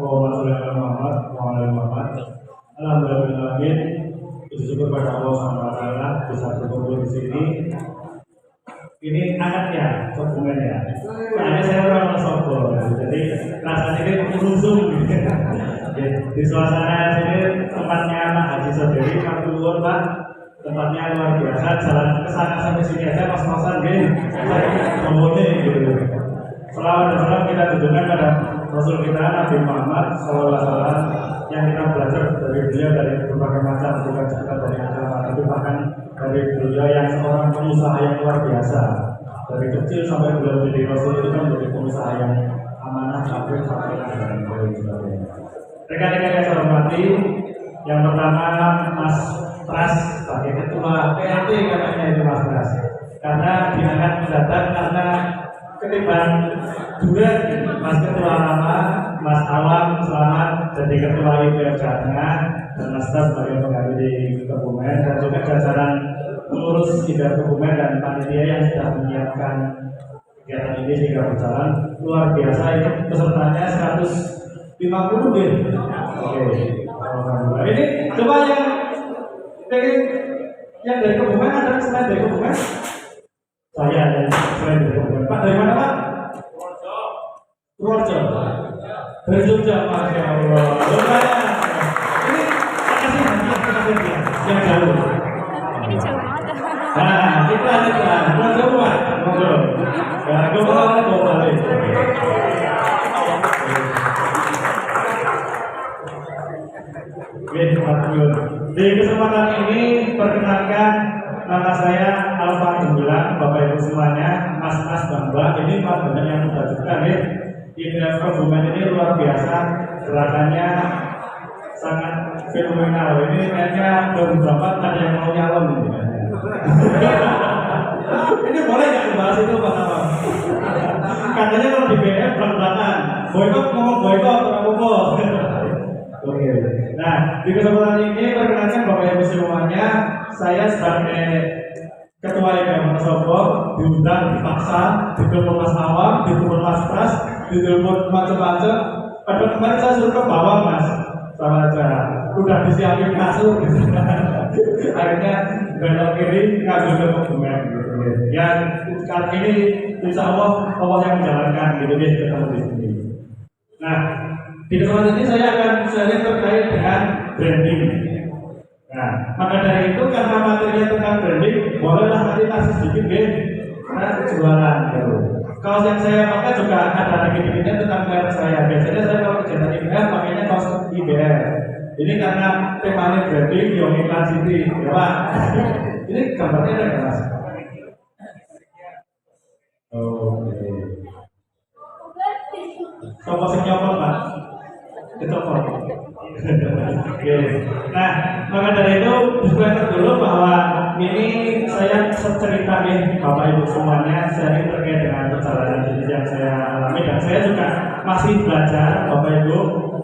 Allahumma sholli ala Muhammad wa ala ali Muhammad. Alhamdulillah, puji syukur pada Allah SWT bisa berkumpul di sini. Ini anaknya, dokumennya. Karena saya orang Sobo, jadi rasanya ini merusung. Di suasana sini tempatnya Pak Haji Sodiri, Pak Luhur, Pak. Tempatnya luar biasa, jalan kesana sampai sini aja pas-pasan gini. Ngomongnya gitu. Selawat dan salam kita tujukan pada Rasul kita Nabi Muhammad SAW yang kita belajar dari beliau dari berbagai macam, bukan sekedar dari agama, tapi bahkan dari beliau yang seorang pengusaha yang luar biasa. Dari kecil sampai beliau menjadi Rasul itu kan menjadi pengusaha yang amanah, kafir, fakir, dan lain sebagainya. Rekan-rekan yang saya hormati, yang pertama Mas Pras sebagai ketua PRT katanya itu Mas Pras, karena diangkat mendadak karena ketimbang juga Mas Ketua Lama, Mas Awam selamat jadi Ketua IPF Tengah, dan Mas Tas sebagai pengganti di Kebumen, dan juga jajaran pengurus IPF Kebumen dan panitia yang sudah menyiapkan kegiatan ini sehingga berjalan luar biasa. Ini pesertanya 150 gitu. Oke. Ini coba yang dari Kebumen ada selain dari Kebumen? Saya dan selain dari Kebumen. Pak dari mana Pak? Purworejo. Dari Jogja, Masya Allah. Ini kasih yang jauh. Ini jauh banget. Nah, kita Purworejo Pak. Ngobrol. Ya, ngobrol balik. Di kesempatan ini perkenalkan nama saya Alfa Gemilang, Bapak Ibu semuanya, Mas Bambang. Ini Pak Bambang yang sudah juga nih. IPF Kebumen ini luar biasa, gerakannya sangat fenomenal. Ini kayaknya beberapa ada yang mau nyalon ini. Ini boleh nggak dibahas itu Pak Bambang? Katanya kalau di BF belak-belakan, boykot ngomong boykot apa-apa. Oke. Nah, di kesempatan ini perkenalkan Bapak Ibu semuanya, saya sebagai Ketua IPF Sobo diundang, dipaksa, ditelepon Mas Awam, ditelepon Mas Pras, ditelepon macam-macam. Pada kemarin saya suruh ke bawah Mas, sama aja. Udah disiapin kasur, akhirnya belok kiri ngambil ke Kebumen. Gitu. Ya, kali ini Insya Allah yang menjalankan gitu deh ketemu di sini. Nah, di kesempatan ini saya akan sharing terkait dengan branding. Nah, maka dari itu karena materinya tentang branding, bolehlah nanti kasih sedikit deh karena jualan gitu. Kaos yang saya pakai juga ada dikit-dikitnya tentang merek saya. Biasanya saya kalau kegiatan IBR pakainya kaos IBR. Ini karena temanya branding, Young Iklan City, ya Pak. Ini gambarnya ada nggak Mas? Oke. Sopo sing nyopot Pak? Dicopot. Oke. Nah, maka dari itu disclaimer dulu bahwa ini saya cerita nih Bapak Ibu semuanya sharing terkait dengan perjalanan bisnis yang saya alami, dan saya juga masih belajar Bapak Ibu.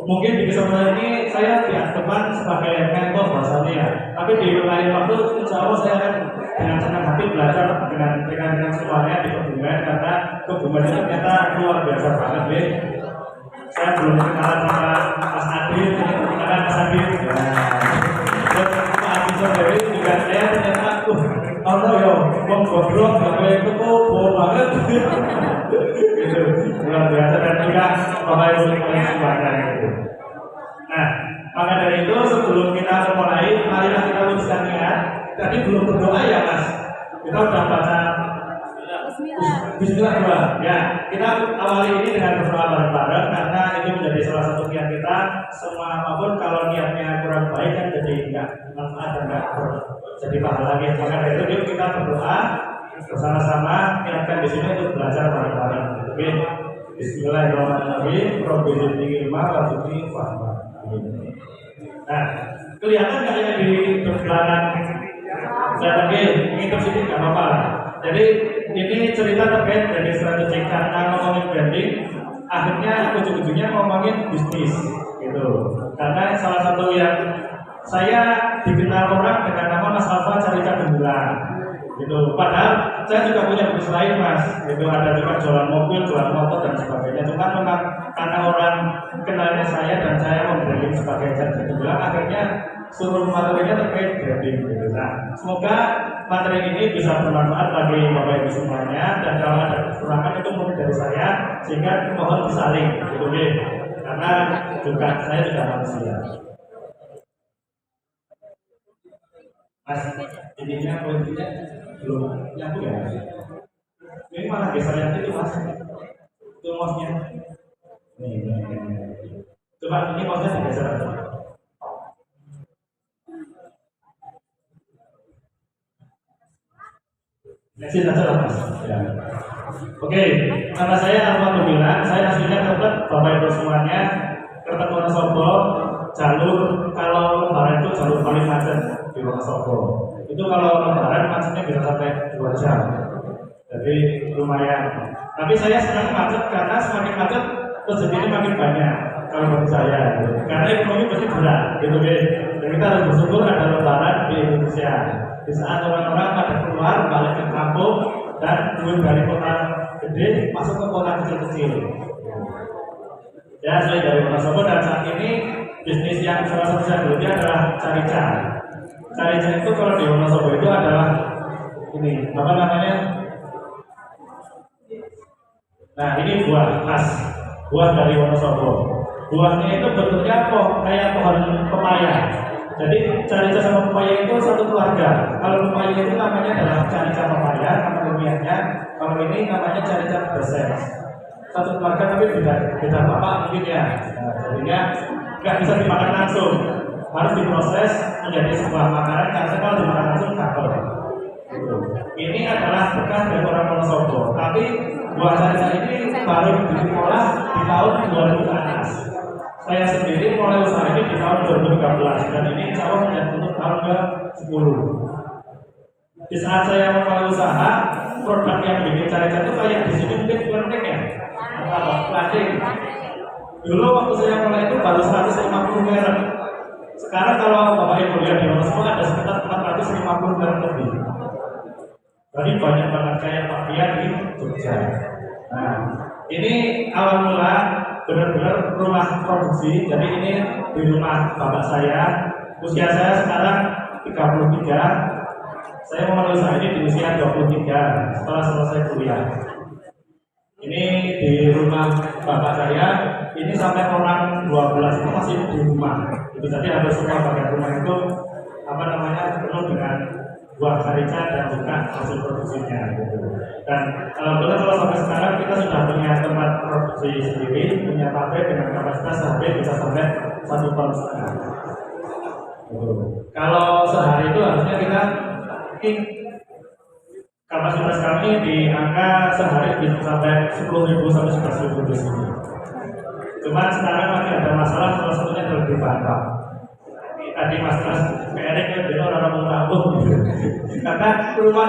Mungkin di kesempatan ini saya di depan sebagai mentor bahasanya ya, tapi di lain waktu insya Allah saya akan dengan senang hati belajar dengan rekan-rekan semuanya di Kebumen, karena Kebumen itu ternyata luar biasa banget nih. Saya belum kenalan sama Mas Adit, ini kenalan Mas Adit. Dan Pak Adit sendiri juga saya ternyata, Allah ya, bom goblok, sampai itu kok bohong banget. Gitu, luar biasa, dan juga Bapak Ibu semuanya gitu. Nah, maka dari itu sebelum kita memulai, marilah kita luruskan niat. Tadi belum berdoa ya Mas, kita sudah baca Bismillah dua. Ya, kita awali ini dengan berdoa bareng-bareng karena ini menjadi salah satu niat kita. Semua apapun kalau niatnya kurang baik kan jadi enggak manfaat dan enggak jadi pahala lagi. Maka dari itu yuk kita berdoa bersama-sama, niatkan di sini untuk belajar bareng-bareng. Oke. Bismillahirrahmanirrahim. Rabbi zidni ilma warzuqni fahma. Nah, kelihatan nggak yang di belakang? Saya lagi ngintip sini nggak apa-apa. Jadi ini cerita terkait branding strategi, karena ngomongin branding, akhirnya ujung-ujungnya ngomongin bisnis, gitu. Karena salah satu yang saya dikenal orang dengan nama Mas Alfa Carika Gemilang, gitu. Padahal saya juga punya bisnis lain Mas, gitu. Ada juga jualan mobil, jualan motor dan sebagainya. Cuma memang karena orang kenalnya saya bilang akhirnya seluruh materinya terkait branding gitu. Nah, semoga materi ini bisa bermanfaat bagi Bapak Ibu semuanya, dan kalau ada kekurangan itu mungkin dari saya, sehingga mohon disaring gitu deh. Karena juga saya juga manusia. Mas, ininya poinnya belum nyambung ya? Ini malah geser yang itu mas, itu mouse-nya. Nih. Coba ini mouse-nya digeser aja. Exit aja lah mas. Ya. Oke, nama saya Alhamdulillah, saya aslinya Kertek, Bapak Ibu semuanya, Kertek Wonosobo, jalur kalau lebaran itu jalur paling macet di Wonosobo. Itu kalau lebaran macetnya bisa sampai 2 jam, jadi lumayan. Tapi saya senang macet karena semakin macet rezekinya makin banyak kalau bagi saya, karena ekonomi pasti berat, gitu deh. Dan kita harus bersyukur ada lebaran di Indonesia. Di saat orang-orang pada keluar balik ke kampung dan keluar dari kota gede masuk ke kota kecil-kecil. Ya, saya dari Wonosobo dan saat ini bisnis yang salah satu saya geluti adalah carica. Carica itu kalau di Wonosobo itu adalah ini apa namanya? Nah, ini buah khas, buah dari Wonosobo. Buahnya itu bentuknya kayak pohon pepaya. Jadi carica sama pepaya itu satu keluarga. Kalau pepaya itu namanya adalah carica pepaya, nama ilmiahnya. Kalau ini namanya carica berses. Satu keluarga tapi beda bapak mungkin ya. Nah, jadinya nggak bisa dimakan langsung, harus diproses menjadi sebuah makanan karena kalau dimakan langsung gatel. Ini adalah bekas dari orang Wonosobo. Tapi buah carica ini baru diolah di tahun 2000 ke atas. Saya sendiri mulai usaha ini di tahun 2013 dan ini insya Allah sudah untuk tahun ke-10. Di saat saya mulai usaha, produk yang bikin carica itu kayak di sini mungkin bukan ya, atau plastik. Dulu waktu saya mulai itu baru 150 merek. Sekarang kalau Bapak Ibu lihat di Wonosobo ada sekitar 450 merek lebih. Jadi banyak banget kayak Pak Pian di Jogja. Nah, ini awal mula benar-benar rumah produksi. Jadi ini di rumah bapak saya. Usia saya sekarang 33. Saya memulai usaha ini di usia 23 setelah selesai kuliah. Ini di rumah bapak saya. Ini sampai orang 12 itu masih di rumah. Itu tadi ada semua bagian rumah itu apa namanya penuh dengan buah carica dan juga hasil produksinya gitu. Dan alhamdulillah kalau sampai sekarang kita sudah punya tempat produksi sendiri, punya pabrik dengan kapasitas sampai bisa sampai 1,5 ton. Gitu. Kalau sehari itu harusnya kita kapasitas kami di angka sehari bisa sampai 10.000 sampai 11.000 di sini. Cuma sekarang masih ada masalah, salah satunya adalah di bahan baku. Tadi Mas Erik kan bilang orang mau karena rumah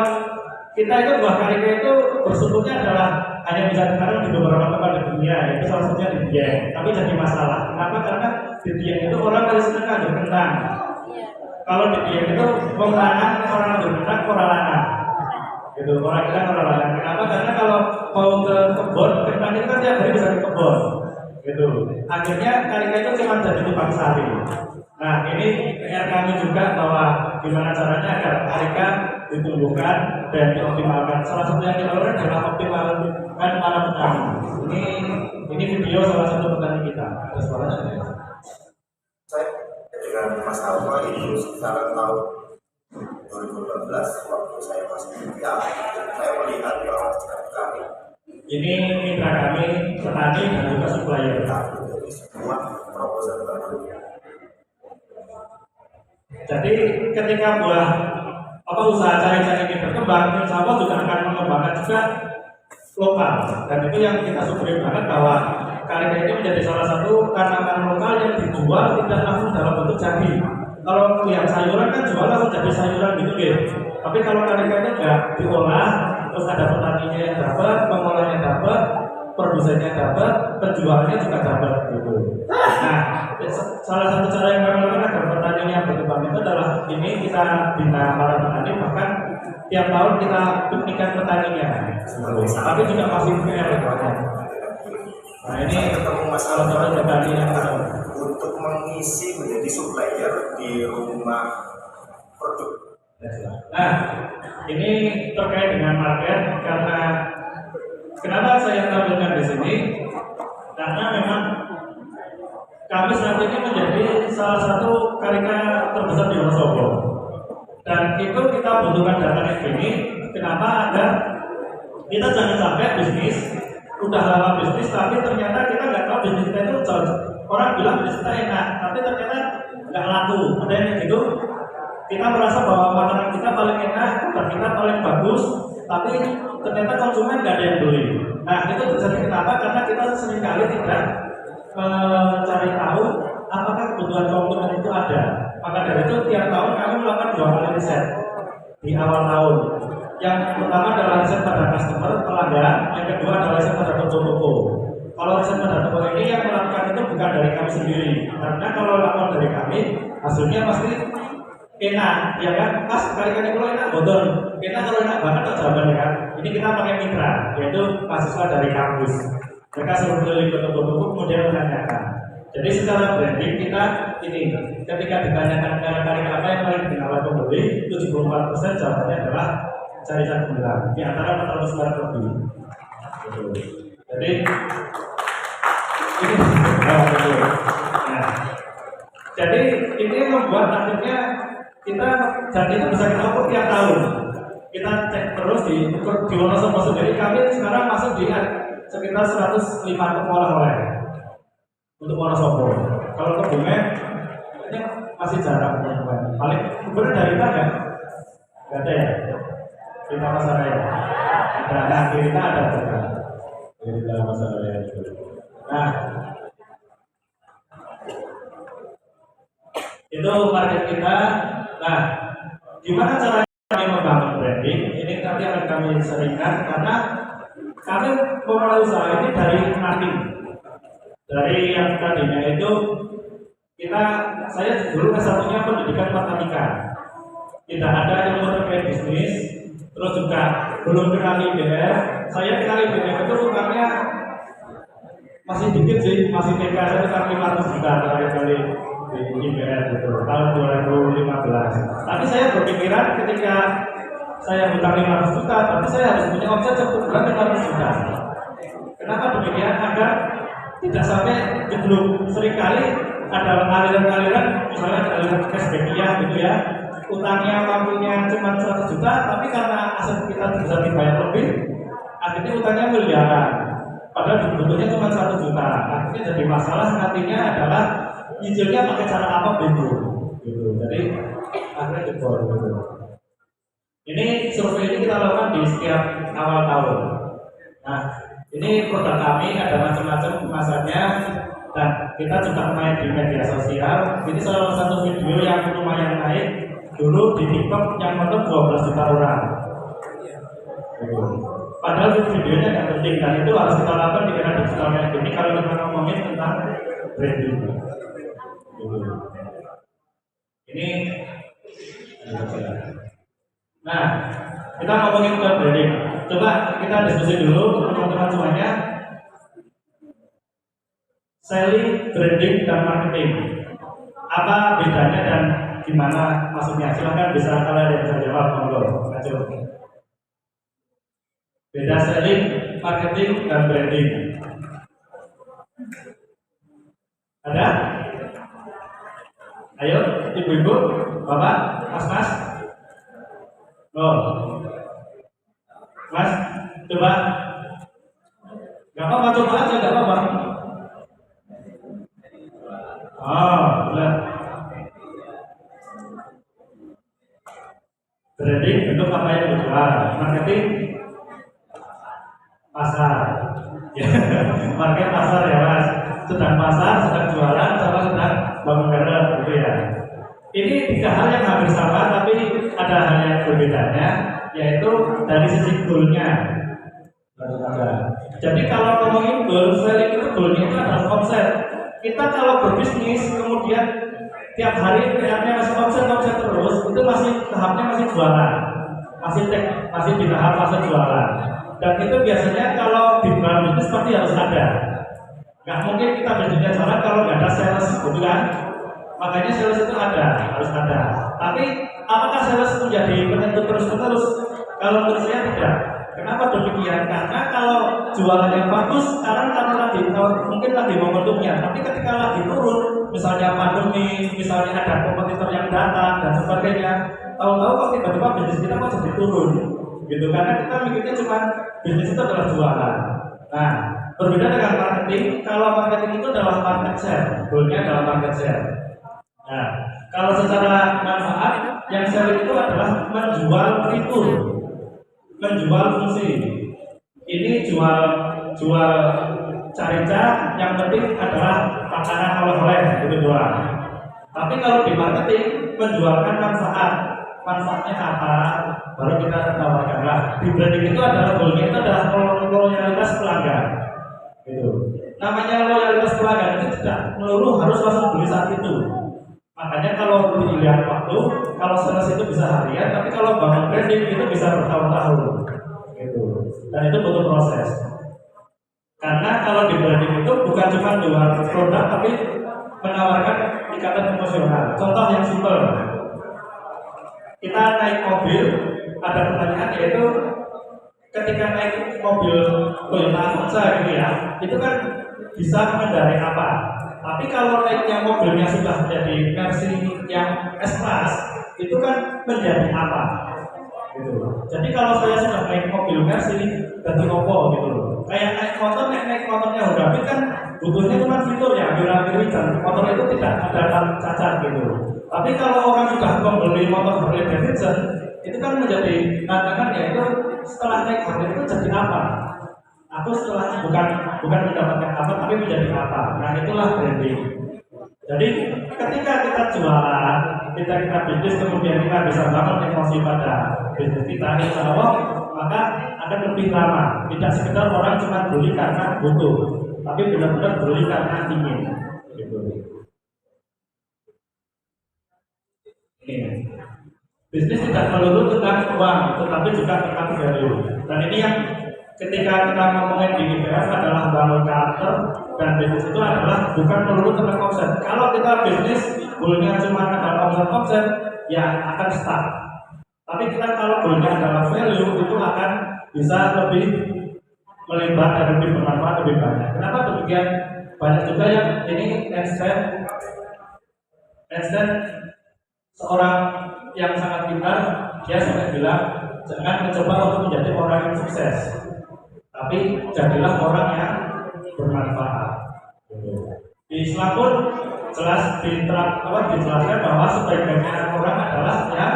kita itu buah karika itu bersumbernya adalah hanya bisa ditanam di beberapa tempat di dunia, itu salah satunya di Dieng. Tapi jadi masalah. Kenapa? Karena di Dieng itu orang harus senang ngadu kentang. Kalau di Dieng itu orang ngadu kentang koralangan. Gitu, orang kita koralangan. Kenapa? Karena kalau mau ke kebun, kentang itu kan tiap hari bisa ke kebun. Gitu. Akhirnya karika itu cuma jadi tukang sari. Nah, ini PR kami juga bahwa gimana caranya agar karika ditumbuhkan dan dioptimalkan. Salah satu yang kita lakukan adalah optimalkan para petani. Ini video salah satu petani kita. Ada suaranya nggak ya? Saya dengan Mas Alfa itu sekitar tahun 2014 waktu saya masih kuliah, saya melihat bahwa kami ini mitra kami petani dan juga supplier. dari semua proposal baru. Jadi ketika buah usaha cari-cari ini berkembang, insya Allah juga akan mengembangkan juga lokal. Dan itu yang kita syukuri banget bahwa karika ini menjadi salah satu tanaman lokal yang dijual tidak langsung dalam bentuk jadi. Kalau lihat sayuran kan jual langsung jadi sayuran gitu deh. Tapi kalau karika ini enggak diolah, terus ada petaninya yang dapat, pengolahnya dapat, produsennya dapat, penjualnya juga dapat gitu. Nah, salah satu cara yang kami lakukan agar petani yang berkembang itu adalah ini kita bina para petani, bahkan tiap tahun kita piknikan petaninya. Tapi juga masih PR banyak. Nah ini ketemu salah satu petani yang untuk mengisi menjadi menjadi supplier di rumah produk. Nah, ini terkait dengan market karena kenapa saya tampilkan di sini? Karena memang kami saat ini menjadi salah satu karika terbesar di Wonosobo. Dan itu kita butuhkan data kayak gini. Kenapa? Agar kita jangan sampai bisnis udah lama bisnis, tapi ternyata kita nggak tahu bisnis kita itu cocok. Orang bilang bisnis kita enak, tapi ternyata nggak laku. Ada yang gitu. Kita merasa bahwa makanan kita paling enak, produk kita paling bagus, tapi ternyata konsumen nggak ada yang beli. Nah, itu terjadi kenapa? Karena kita seringkali tidak mencari tahu apakah kebutuhan konsumen itu ada. Maka dari itu tiap tahun kami melakukan 2 kali riset di awal tahun. Yang pertama adalah riset pada customer pelanggan, yang kedua adalah riset pada toko-toko. Kalau riset pada toko ini yang melakukan itu bukan dari kami sendiri, karena kalau lakukan dari kami hasilnya pasti enak, ya kan? Pas kali-kali kalau enak bodor, enak kalau enak banget tak jawabannya kan? Ini kita pakai mitra, yaitu mahasiswa dari kampus. Mereka selalu keliling ke toko-toko kemudian menanyakan. Jadi secara branding kita ini, ketika ditanyakan kali-kali apa yang paling dikenal oleh pembeli, 74% jawabannya adalah cari-cari pembelaan di antara 400 lebih. Jadi ini jadi ini membuat akhirnya kita dan itu bisa kita ukur tiap tahun. Kita cek terus di Wonosobo sendiri. Kami sekarang masuk di sekitar 105 oleh-oleh untuk Wonosobo. Kalau Kebumen ini masih jarang teman-teman. Paling kemudian dari kita kan nggak ada ya. Kita Pasaraya ada, nah kita ada juga. Kita Pasaraya itu. Nah, itu market kita. Nah, gimana caranya kami membangun branding? Ini nanti akan kami seringkan karena kami memulai usaha ini dari nothing. Dari yang tadinya itu saya dulu S1-nya pendidikan matematika, tidak ada ilmu terkait bisnis, terus juga belum kenal IBR. Saya kenal IBR itu rupanya masih dikit sih, masih TK, saya sekitar 500 juta terakhir kali di IBR gitu, tahun 2015. Tapi saya berpikiran ketika saya hutang 500 juta, tapi saya harus punya omset satu bulan 500 juta. Kenapa demikian? Agar tidak sampai jeblok. Seringkali ada aliran-aliran, misalnya aliran cashback-nya gitu ya, utangnya mampunya cuma 100 juta, tapi karena aset kita bisa dibayar lebih, akhirnya utangnya miliaran. Padahal dibutuhnya cuma 100 juta. Akhirnya jadi masalah nantinya adalah nyicilnya pakai cara apa bingung. Gitu. Jadi akhirnya jebol gitu. Ini survei ini kita lakukan di setiap awal tahun. Nah, ini produk kami ada macam-macam kemasannya dan kita juga main di media sosial. Ini salah satu video yang lumayan naik dulu di TikTok yang nonton 12 juta orang. Padahal videonya nggak penting dan itu harus kita lakukan di era digital kayak gini kalau kita ngomongin tentang branding. Ini nah, kita ngomongin tentang branding. Coba kita diskusi dulu teman-teman semuanya. Selling, branding, dan marketing. Apa bedanya dan gimana maksudnya? Silahkan bisa kalian yang bisa jawab, monggo. Maju. Beda selling, marketing, dan branding. Ada? Ayo, ibu-ibu, bapak, mas-mas. Oh, mas, coba. Gak apa-apa, coba aja, gak apa-apa. Oh, benar. Branding bentuk apa yang dijual, marketing pasar. Market pasar ya mas. Sedang pasar, sedang jualan, sama sedang bangun merek gitu ya. Ini 3 hal yang hampir sama, tapi ada hal yang berbedanya, yaitu dari sisi goalnya. Jadi kalau ngomongin goal, selling itu goalnya itu adalah omset. Kita kalau berbisnis kemudian tiap hari PR-nya masih omset terus, itu masih tahapnya masih jualan, masih di tahap fase jualan. Dan itu biasanya kalau di dalam bisnis pasti harus ada. Nggak mungkin kita bisnisnya jalan kalau nggak ada sales, betul kan? Makanya sales itu harus ada. Tapi apakah sales itu menjadi penentu terus-menerus? Kalau menurut saya tidak. Kenapa demikian? Karena kalau jualannya bagus, sekarang karena mungkin lagi momentumnya. Tapi ketika lagi turun, misalnya pandemi, misalnya ada kompetitor yang datang dan sebagainya, tahu-tahu kok tiba-tiba bisnis kita kok jadi turun, gitu. Karena kita mikirnya cuma bisnis itu adalah jualan. Nah, berbeda dengan marketing. Kalau marketing itu adalah market share, goalnya adalah market share. Nah, kalau secara manfaat, yang sell itu adalah menjual fitur, menjual fungsi. Ini jual carica, yang penting adalah makanan oleh-oleh itu doang. Tapi kalau di marketing menjualkan manfaat, manfaatnya apa, baru kita tawarkan. Nah, di branding itu adalah goalnya itu adalah loyalitas pelanggan. Gitu. Namanya loyalitas pelanggan itu tidak melulu harus langsung beli saat itu. Makanya kalau dilihat waktu, kalau sales itu bisa harian, tapi kalau bangun branding itu bisa bertahun-tahun, gitu. Dan itu butuh proses. Karena kalau di branding itu bukan cuma jual produk, tapi menawarkan ikatan emosional. Contoh yang simpel, kita naik mobil, ada pertanyaan yaitu ketika naik mobil Toyota Avanza gitu ya, itu kan bisa mengendarai apa? Tapi kalau naiknya mobilnya sudah menjadi versi yang S-Class, itu kan menjadi apa? Gitu. Jadi kalau saya sudah naik mobil versi ganti Oppo gitu loh. Kayak naik motornya Honda Beat kan butuhnya cuma fitur ya, hampir dan motor itu tidak ada cacat gitu. Tapi kalau orang sudah membeli motor Harley Davidson, itu kan menjadi tantangan yaitu setelah naik Harley itu jadi apa? Aku setelahnya bukan mendapatkan apa, tapi menjadi apa. Nah itulah branding. Jadi ketika kita jualan, kita bisnis, kemudian kita bisa bangun emosi pada bisnis kita, insya Allah maka akan lebih lama. Tidak sekedar orang cuma beli karena butuh, tapi benar-benar beli karena ingin. Gitu. Ini bisnis tidak melulu tentang uang, tetapi juga tentang value. Dan ini yang ketika kita ngomongin di IPF adalah bangun karakter, dan bisnis itu adalah bukan melulu tentang omset. Kalau kita bisnis goalnya cuma ada omset, ya akan stuck. Tapi kita kalau goalnya adalah value, itu akan bisa lebih melebar dan lebih bermanfaat lebih banyak. Kenapa demikian? Banyak juga yang ini Einstein seorang yang sangat pintar, dia sampai bilang jangan mencoba untuk menjadi orang yang sukses, tapi jadilah orang yang bermanfaat. Di Islam pun jelas dijelaskan bahwa sebaik-baiknya orang adalah yang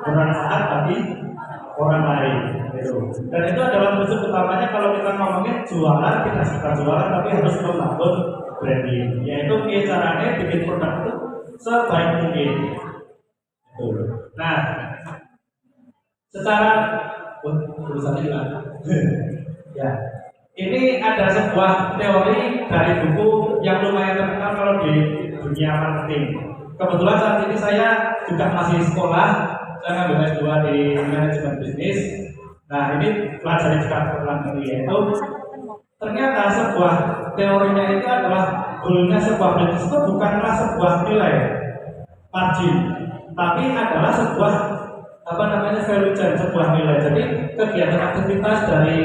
bermanfaat bagi orang lain. Dan itu adalah prinsip utamanya kalau kita ngomongin jualan, tidak sekedar jualan, tapi harus membangun branding. Yaitu caranya bikin produk itu sebaik mungkin. Nah, secara tulisannya juga. Ya, ini ada sebuah teori dari buku yang lumayan terkenal kalau di dunia marketing. Kebetulan saat ini saya juga masih sekolah, saya ngambil S2 di manajemen bisnis. Nah, ini pelajari juga tentang ini, yaitu ternyata sebuah teorinya itu adalah goalnya sebuah bisnis itu bukanlah sebuah nilai margin, tapi adalah sebuah value chain, sebuah nilai. Jadi kegiatan aktivitas dari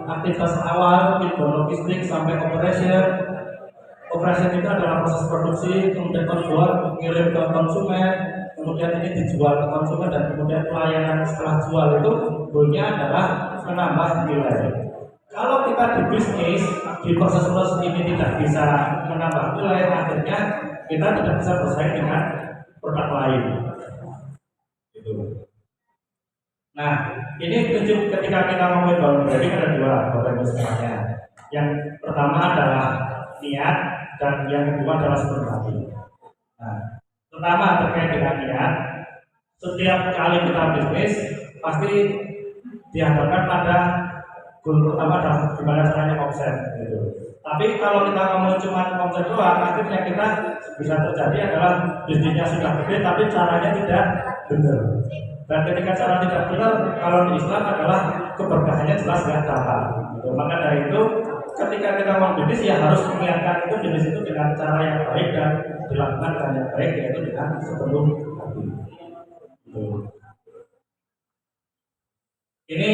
aktivitas awal, logistik sampai operation itu adalah proses produksi, kemudian penjual, mengirim ke konsumen, kemudian ini dijual ke konsumen, dan kemudian pelayanan setelah jual itu goalnya adalah menambah nilai. Kalau kita di bisnis, di proses ini tidak bisa menambah nilai, akhirnya kita tidak bisa bersaing dengan produk lain. Gitu. Nah, ini tunjuk ketika kita ngomongin bangun branding ada dua Bapak Ibu semuanya. Yang pertama adalah niat, dan yang kedua adalah sepenuh hati. Nah, pertama terkait dengan niat, setiap kali kita bisnis pasti dihadapkan pada goal pertama adalah gimana caranya omset. Gitu. Tapi kalau kita ngomong cuma omset doang, akhirnya kita bisa terjadi adalah bisnisnya sudah gede, tapi caranya tidak benar. Dan ketika cara tidak benar, kalau di Islam adalah keberkahannya jelas nggak dapat. Maka dari itu ketika kita mau bisnis ya harus mengingatkan itu bisnis itu dengan cara yang baik dan dilakukan dengan yang baik, yaitu dengan sepenuh hati. Ini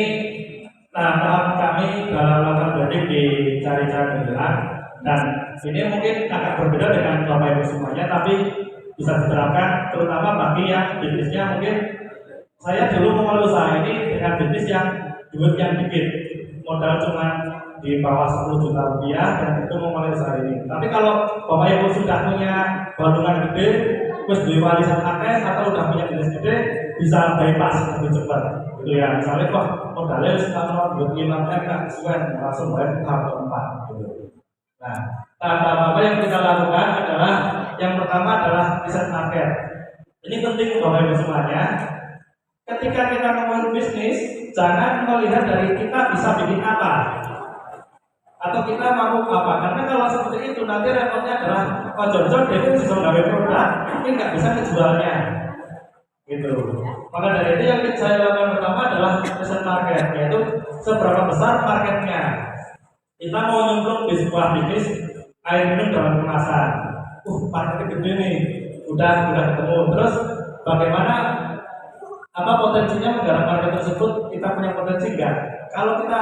tahap kami dalam melakukan branding di Cari-Cari Bergerak, dan ini mungkin agak berbeda dengan Bapak Ibu semuanya, tapi bisa diterapkan terutama bagi yang bisnisnya mungkin saya dulu memulai usaha ini dengan bisnis yang duit yang dikit, modal cuma di bawah 10 juta rupiah, dan itu memulai usaha ini. Tapi kalau Bapak Ibu sudah punya bandungan gede, terus beli warisan akeh atau udah punya bisnis gede, bisa bypass lebih cepat. Gitu ya, misalnya kok modalnya sekarang duit 5 M kan sesuai langsung bayar tahap keempat. Gitu. Nah, tahap apa yang kita lakukan adalah yang pertama adalah riset market. Ini penting Bapak Ibu semuanya. Ketika kita memulai bisnis, jangan melihat dari kita bisa bikin apa atau kita mampu apa, karena kalau seperti itu nanti repotnya adalah Pak Jojo dia bisa menggambar produk tapi nggak bisa menjualnya, gitu. Maka dari itu yang saya lakukan pertama adalah riset market, yaitu seberapa besar marketnya. Kita mau nyemplung di sebuah bisnis air minum dalam kemasan, marketnya gede nih, udah ketemu. Terus bagaimana potensinya menggarap market tersebut, kita punya potensi enggak? Kalau kita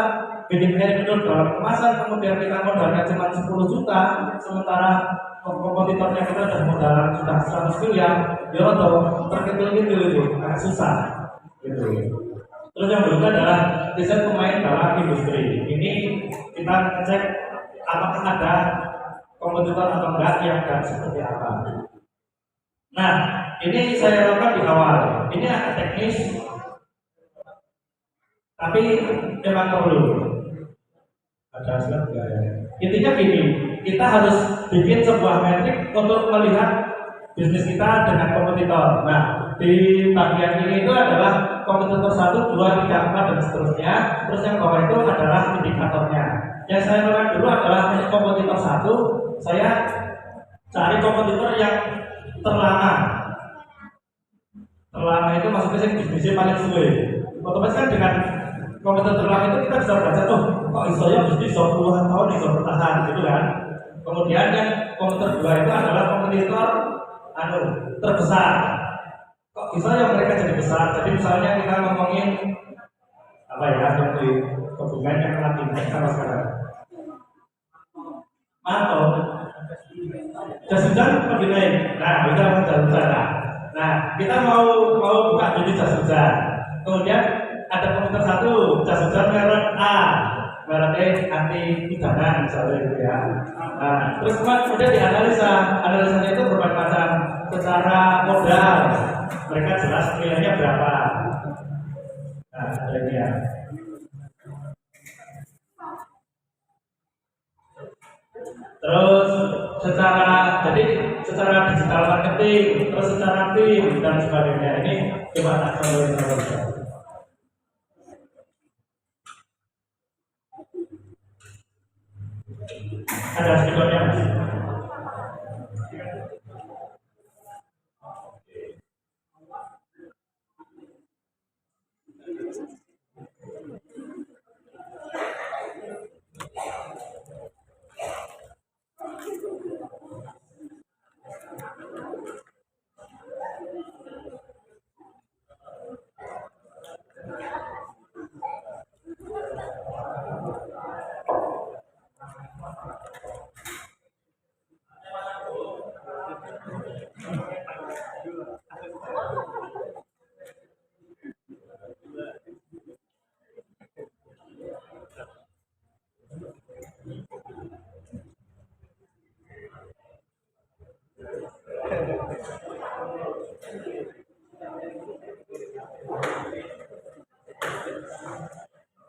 bikin air minum dalam kemasan, kemudian kita modalnya cuma 10 juta, sementara kompetitornya kita sudah modal sudah 100 miliar, ya atau terkecil-kecil itu agak susah, gitu. Terus yang berikutnya adalah riset pemain dalam industri. Ini kita cek apakah ada kompetitor atau enggak yang dan seperti apa. Nah, ini saya lakukan di awal. Ini agak teknis, tapi memang perlu. Ada slide enggak ya? Intinya gini, kita harus bikin sebuah metrik untuk melihat bisnis kita dengan kompetitor. Nah, di bagian ini itu adalah kompetitor 1, 2, 3, 4 dan seterusnya. Terus yang bawah itu adalah indikatornya. Yang saya lakukan dulu adalah kompetitor 1, saya cari kompetitor yang terlama. Terlama itu maksudnya sih bisnisnya paling suwe. Otomatis kan dengan kompetitor terlama itu kita bisa baca tuh, kok isonya bisnis 20-an tahun bisa bertahan gitu kan. Kemudian yang kompetitor 2 itu adalah kompetitor terbesar. Kok bisa ya mereka jadi besar? Jadi misalnya kita ngomongin apa ya, yang di hubungan yang lagi naik sama sekarang. Atau jas hujan lebih naik. Nah, kita mau jas hujan. Nah, kita mau buka bisnis jas hujan. Kemudian ada kompetitor 1, jas hujan merek A, mereknya anti pidana misalnya gitu ya. Nah, terus kemudian analisanya itu berbagai macam. Secara modal, mereka jelas nilainya berapa. Nah, ada ini ya. Terus secara digital marketing, terus secara tim dan sebagainya. Ini coba tak contohin. Ada speakernya.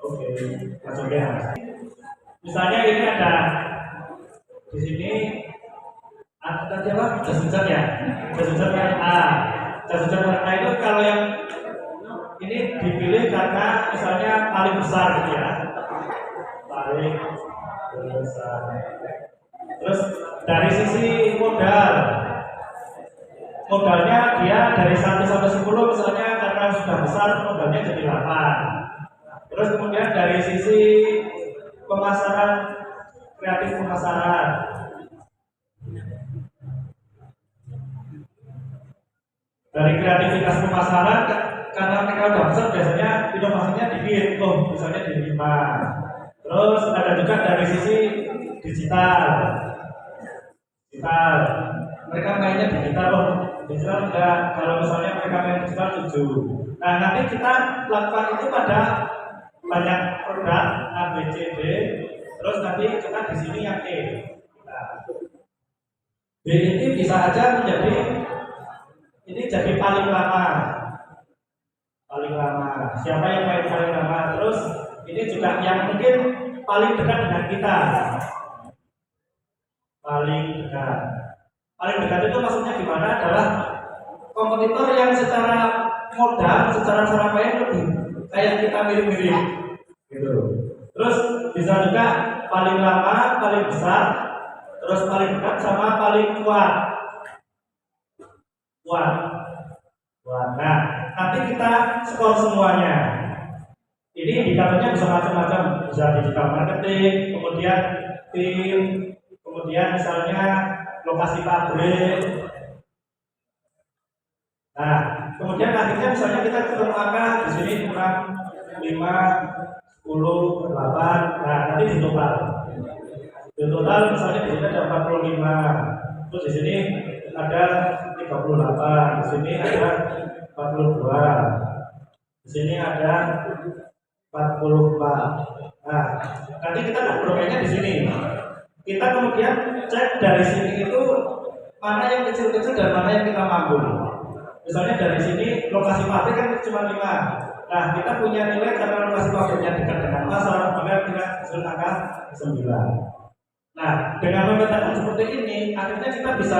Oke, langsung ya. Misalnya ini ada di sini ada apa? Jas hujan ya. Jas hujan merek A. Jas hujan merek A itu kalau yang ini dipilih karena misalnya paling besar gitu ya. Paling besar. Terus dari sisi modalnya dia dari 1 sampai 10 misalnya, karena sudah besar modalnya jadi 8. Terus kemudian dari sisi pemasaran kreatif pemasaran. Dari kreativitas pemasaran, karena mereka udah besar biasanya inovasinya dikit, misalnya di 5. Terus ada juga dari sisi digital. Mereka mainnya digital, digital enggak. Kalau misalnya mereka main digital 7. Nah, nanti kita lakukan itu pada banyak produk A, B, C, D. Terus nanti kita di sini yang E. B ini bisa aja menjadi ini jadi paling lama. Siapa yang paling lama? Terus ini juga yang mungkin paling dekat dengan kita. Paling dekat itu maksudnya gimana? Adalah kompetitor yang secara modal, secara cara main lebih kayak kita mirip-mirip. Gitu. Terus bisa juga paling lama, paling besar, terus paling dekat sama paling kuat. Nah, nanti kita skor semuanya. Ini indikatornya bisa macam-macam, bisa digital marketing, kemudian tim, kemudian misalnya lokasi pabrik. Nah, kemudian akhirnya misalnya kita ketemu angka di sini kurang 5, 10, 8. Nah, nanti di total. Di total misalnya di sini ada 45. Terus di sini ada 38, di sini ada 42, di sini ada 44. Nah, nanti kita bermainnya di sini. Kita kemudian cek dari sini itu mana yang kecil-kecil dan mana yang kita mampu. Misalnya dari sini lokasi pabrik kan cuma 5. Nah, kita punya nilai karena lokasi pabriknya dekat dengan pasar, maka kita hasil angka 9. Nah, dengan memetakan seperti ini, akhirnya kita bisa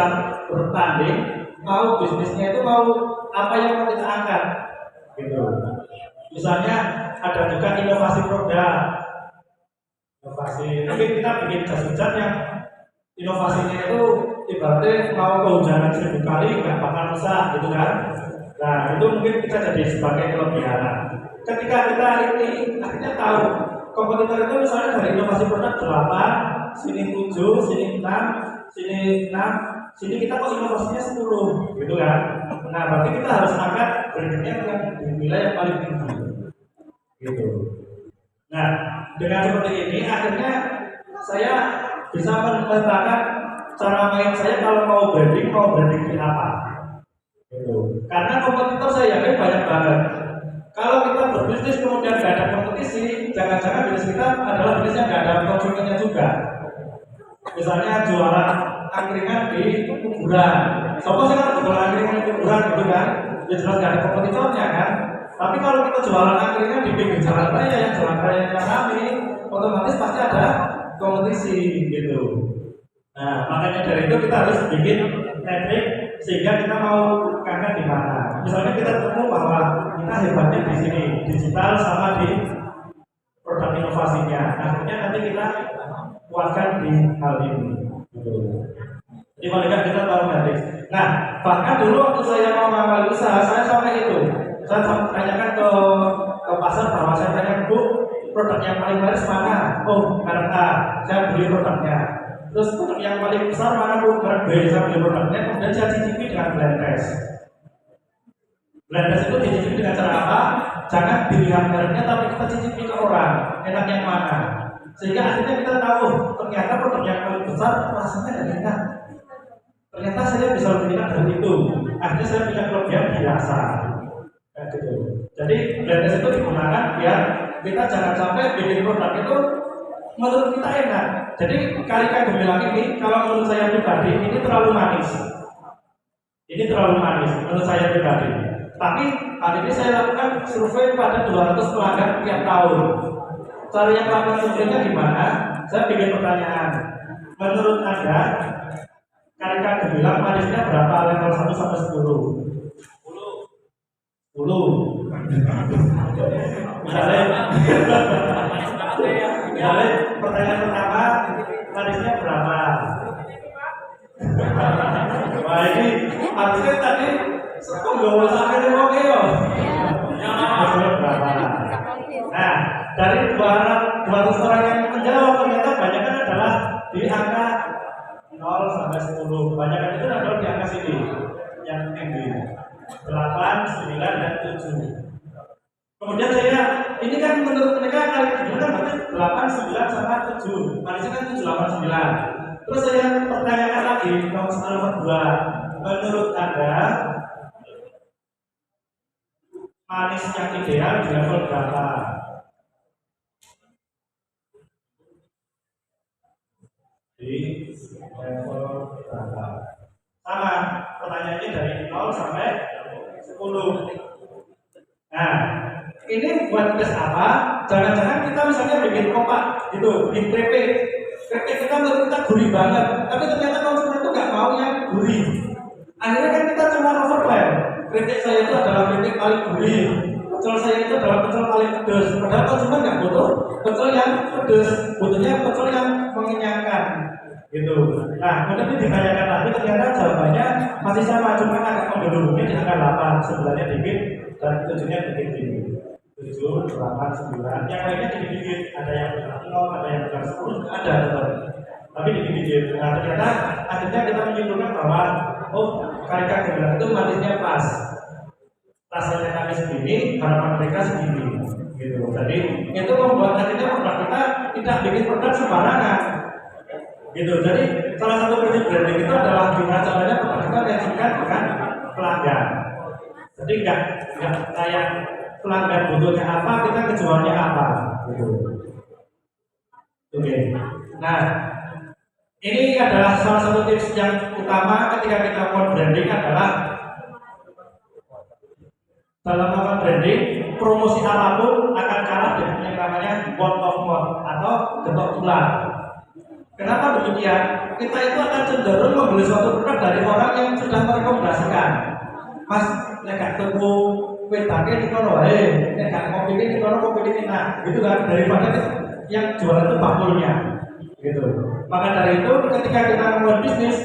bertanding, mau bisnisnya itu mau apa yang mau kita angkat, gitu. Misalnya ada juga inovasi produk, mungkin kita bikin jas-jas yang inovasinya itu ibaratnya mau kehujanan 1000 kali nggak bakal rusak, gitu kan? Nah, itu mungkin kita jadi sebagai kelebihan. Ketika kita ini akhirnya tahu kompetitor itu misalnya dari inovasi produk 8, sini 7, sini 6, sini 6, sini kita kok inovasinya 10, gitu kan? Nah, berarti kita harus angkat brandnya yang dinilai yang paling tinggi, gitu. Nah, dengan seperti ini akhirnya saya bisa memetakan cara main saya kalau mau branding di apa, gitu. Karena kompetitor saya yakin banyak banget. Kalau kita berbisnis kemudian nggak ada kompetisi, jangan-jangan bisnis kita adalah bisnis yang nggak ada konsumennya juga. Misalnya jualan angkringan di kuburan. Sopo sih kan jualan angkringan di kuburan gitu kan? Ya jelas nggak ada kompetitornya kan. Tapi kalau kita jualan angkringan di pinggir jalan raya, yang jalan raya yang kami, otomatis pasti ada kompetisi gitu. Nah, makanya dari itu kita harus bikin metrik sehingga kita mau kangen di mana. Misalnya kita ketemu bahwa kita hebatnya di sini, digital sama di produk inovasinya. Akhirnya nanti kita kuatkan di hal ini. Jadi paling nggak kita tahu metrik. Nah, bahkan dulu waktu saya mau mengambil usaha, saya sampai itu. Saya tanyakan ke pasar bahwa saya tanya, Bu, produk yang paling laris mana? Oh, merek A, saya beli produknya. Terus produk yang paling besar mana, Bu? Merek B, saya beli produknya. Kemudian saya cicipi dengan blind test. Blind test itu dicicipi dengan cara apa? Jangan dilihat mereknya, tapi kita cicipi ke orang, enak yang mana. Sehingga akhirnya kita tahu, ternyata produk yang paling besar rasanya dan enak. Ternyata saya bisa lebih enak dari itu. Akhirnya saya punya kelebihan di rasa. Gitu. Jadi blind test itu digunakan biar kita jangan sampai bikin produk itu menurut kita enak. Jadi kali-kali bilang ini, kalau menurut saya pribadi ini terlalu manis. Ini terlalu manis menurut saya pribadi. Tapi hari ini saya lakukan survei pada 200 pelanggan tiap tahun. Cara yang melakukan surveinya gimana? Saya bikin pertanyaan. Menurut Anda, kali-kali bilang manisnya berapa level 1 sampai 10? 10. Misalnya pertanyaan pertama, manisnya berapa? Wah, ini harusnya tadi kok nggak usah sampai oke yo. Nah, dari 200 orang yang menjawab ternyata banyak kan adalah 10. Banyakan itu adalah di angka sini yang tinggi 8, 9, dan 7. Kemudian saya, ini kan menurut mereka kali kedua kan berarti 8, 9, sama 7. Manisnya kan 7, 8, 9. Terus saya pertanyakan lagi soal nomor 2. Menurut Anda manis yang ideal di level berapa? Di level berapa? Sama, pertanyaannya dari 0 sampai 10. Nah, ini buat tes apa? Jangan-jangan kita misalnya bikin kopak gitu, bikin krepek. Krepek kita menurut kita gurih banget, tapi ternyata konsumen itu nggak mau yang gurih. Akhirnya kan kita cuma overlap. Krepek saya itu adalah krepek paling gurih, pecel saya itu adalah pecel paling pedas. Padahal konsumen nggak butuh pecel yang pedas, butuhnya pecel yang mengenyangkan. Gitu. Nah, kemudian ditanyakan lagi, ternyata jawabannya masih sama, cuma agak menurunnya di angka 8, sebelahnya dikit dan 7-nya dikit-dikit. 7, 8, 9. Yang lainnya dikit-dikit, ada yang bukan 0, ada yang bukan 10, ada tetap. Tapi dikit-dikit. Nah, ternyata akhirnya kita menyimpulkan bahwa karika gemilang itu manisnya pas. Rasanya kami segini, harapan mereka segini. Gitu. Jadi itu membuat akhirnya produk kita tidak bikin produk sembarangan. Gitu. Jadi salah satu prinsip branding itu adalah gimana caranya produk kita meyakinkan dengan pelanggan. Jadi nggak kayak pelanggan butuhnya apa, kita kejualnya apa. Gitu. Oke. Nah, ini adalah salah satu tips yang utama ketika kita mau branding adalah dalam melakukan branding, promosi apapun akan kalah dengan yang namanya word of mouth atau getok tular. Kenapa demikian? Kita itu akan cenderung membeli suatu produk dari orang yang sudah merekomendasikan. Mas, nek gak tuku wedake di kono wae, nek gak kopi di kono kopi ini enak, gitu kan, daripada yang jualan itu bakulnya. Gitu. Maka dari itu ketika kita membuat bisnis,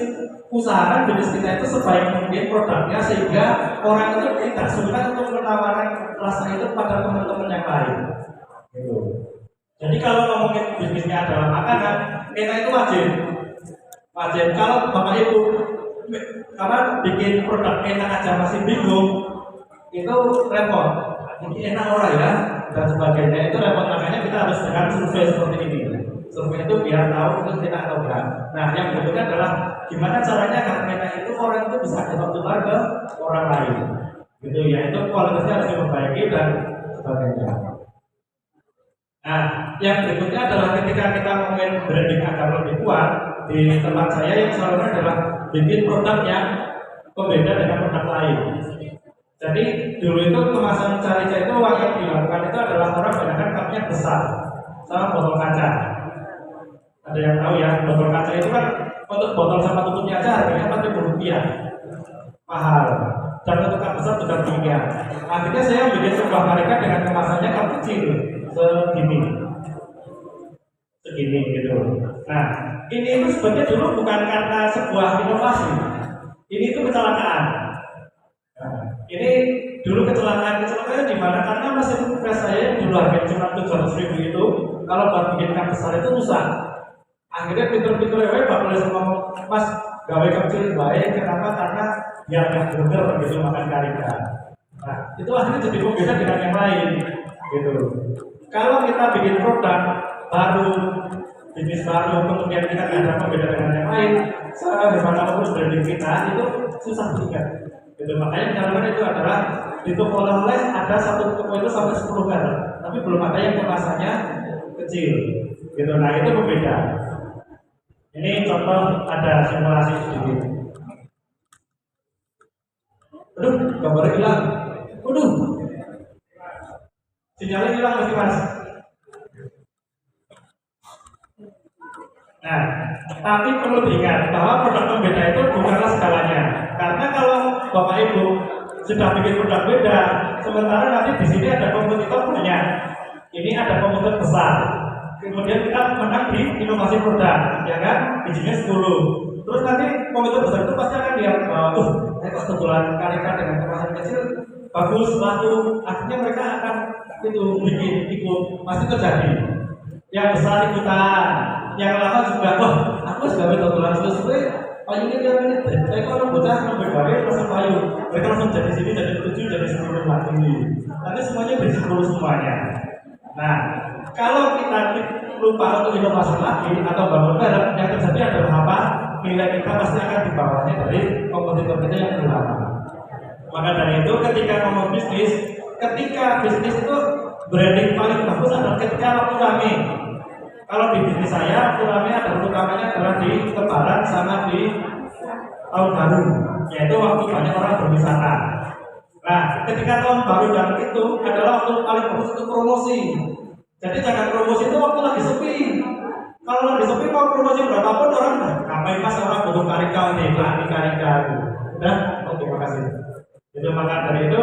usahakan bisnis kita itu sebaik mungkin produknya sehingga orang itu tidak sulit untuk menawarkan rasa itu pada teman-teman yang lain. Gitu. Jadi kalau ngomongin bisnisnya adalah makanan, kita itu wajib. Kalau bapak ibu bikin produk enak aja masih bingung, itu repot. Ini enak orang ya dan sebagainya, itu repot. Makanya kita harus dengan survei seperti ini. Survei itu biar tahu itu kita atau enggak. Nah, yang berikutnya adalah gimana caranya agar mereka itu orang itu bisa ketular ke orang lain. Gitu ya, itu kualitasnya harus diperbaiki dan sebagainya. Nah, yang berikutnya adalah ketika kita ngomongin branding agar lebih kuat, di tempat saya yang selalu adalah bikin produk yang berbeda dengan produk lain. Jadi dulu itu kemasan carica itu yang dilakukan itu adalah orang menggunakan cupnya besar sama botol kaca. Ada yang tahu ya, botol kaca itu kan untuk botol sama tutupnya aja harganya Rp40, mahal. Dan untuk cup besar juga demikian. Akhirnya saya bikin sebuah karika dengan kemasannya cup kecil segini gitu. Nah, ini itu sebenarnya dulu bukan karena sebuah inovasi. Ini itu kecelakaan. Nah, ini dulu kecelakaan di mana karena mesin press saya dulu harganya cuma 700.000 itu, kalau buat bikin cup besar itu rusak. Akhirnya pintu-pintu lewe bakal ngomong, Mas, gawe kecil baik, kenapa? Karena biar nggak bener gitu makan karika. Nah, itu akhirnya jadi pembeda dengan yang lain, gitu. Kalau kita bikin produk baru, bisnis baru, kemudian kita nggak ada pembeda dengan yang lain, bagaimanapun branding kita itu susah juga. Gitu. Makanya jawaban itu adalah di toko oleh ada satu toko itu sampai 10 merek, tapi belum ada yang kemasannya kecil. Gitu. Nah, itu berbeda. Ini contoh ada simulasi sedikit. Aduh, gambarnya hilang. Aduh, sinyalnya hilang lagi mas. Nah, tapi perlu diingat bahwa produk pembeda itu bukanlah segalanya. Karena kalau bapak ibu sudah bikin produk beda, sementara nanti di sini ada kompetitor banyak. Ini ada kompetitor besar. Kemudian kita menang di inovasi produk, ya kan? Bijinya 10. Terus nanti komputer besar itu pasti akan lihat, kok kebetulan karika dengan kemasan kecil bagus, laku. Akhirnya mereka akan itu bikin ikut, pasti terjadi. Yang besar ikutan, yang lama juga, aku sudah kebetulan sesuai payungnya dia ini. Tapi kalau bocah bergawe langsung payung, mereka langsung jadi sini, jadi 7, jadi 10 lagi. Nanti semuanya jadi 10 semuanya. Nah, kalau kita lupa untuk inovasi lagi atau bangun bareng, yang terjadi adalah apa? Nilai kita pasti akan di bawahnya dari kompetitor kita yang lebih lama. Maka dari itu ketika ngomong bisnis, ketika bisnis itu branding paling bagus adalah ketika waktu rame. Kalau di bisnis saya, waktu rame adalah utamanya adalah di Lebaran sama di tahun baru, yaitu waktu banyak orang berwisata. Nah, ketika tahun baru dan itu adalah waktu paling bagus untuk promosi. Jadi jangan promosi itu waktu lagi sepi. Kalau lagi sepi mau promosi berapapun orang ngapain pas orang butuh karika nih, karika. Udah, terima kasih. Jadi maka dari itu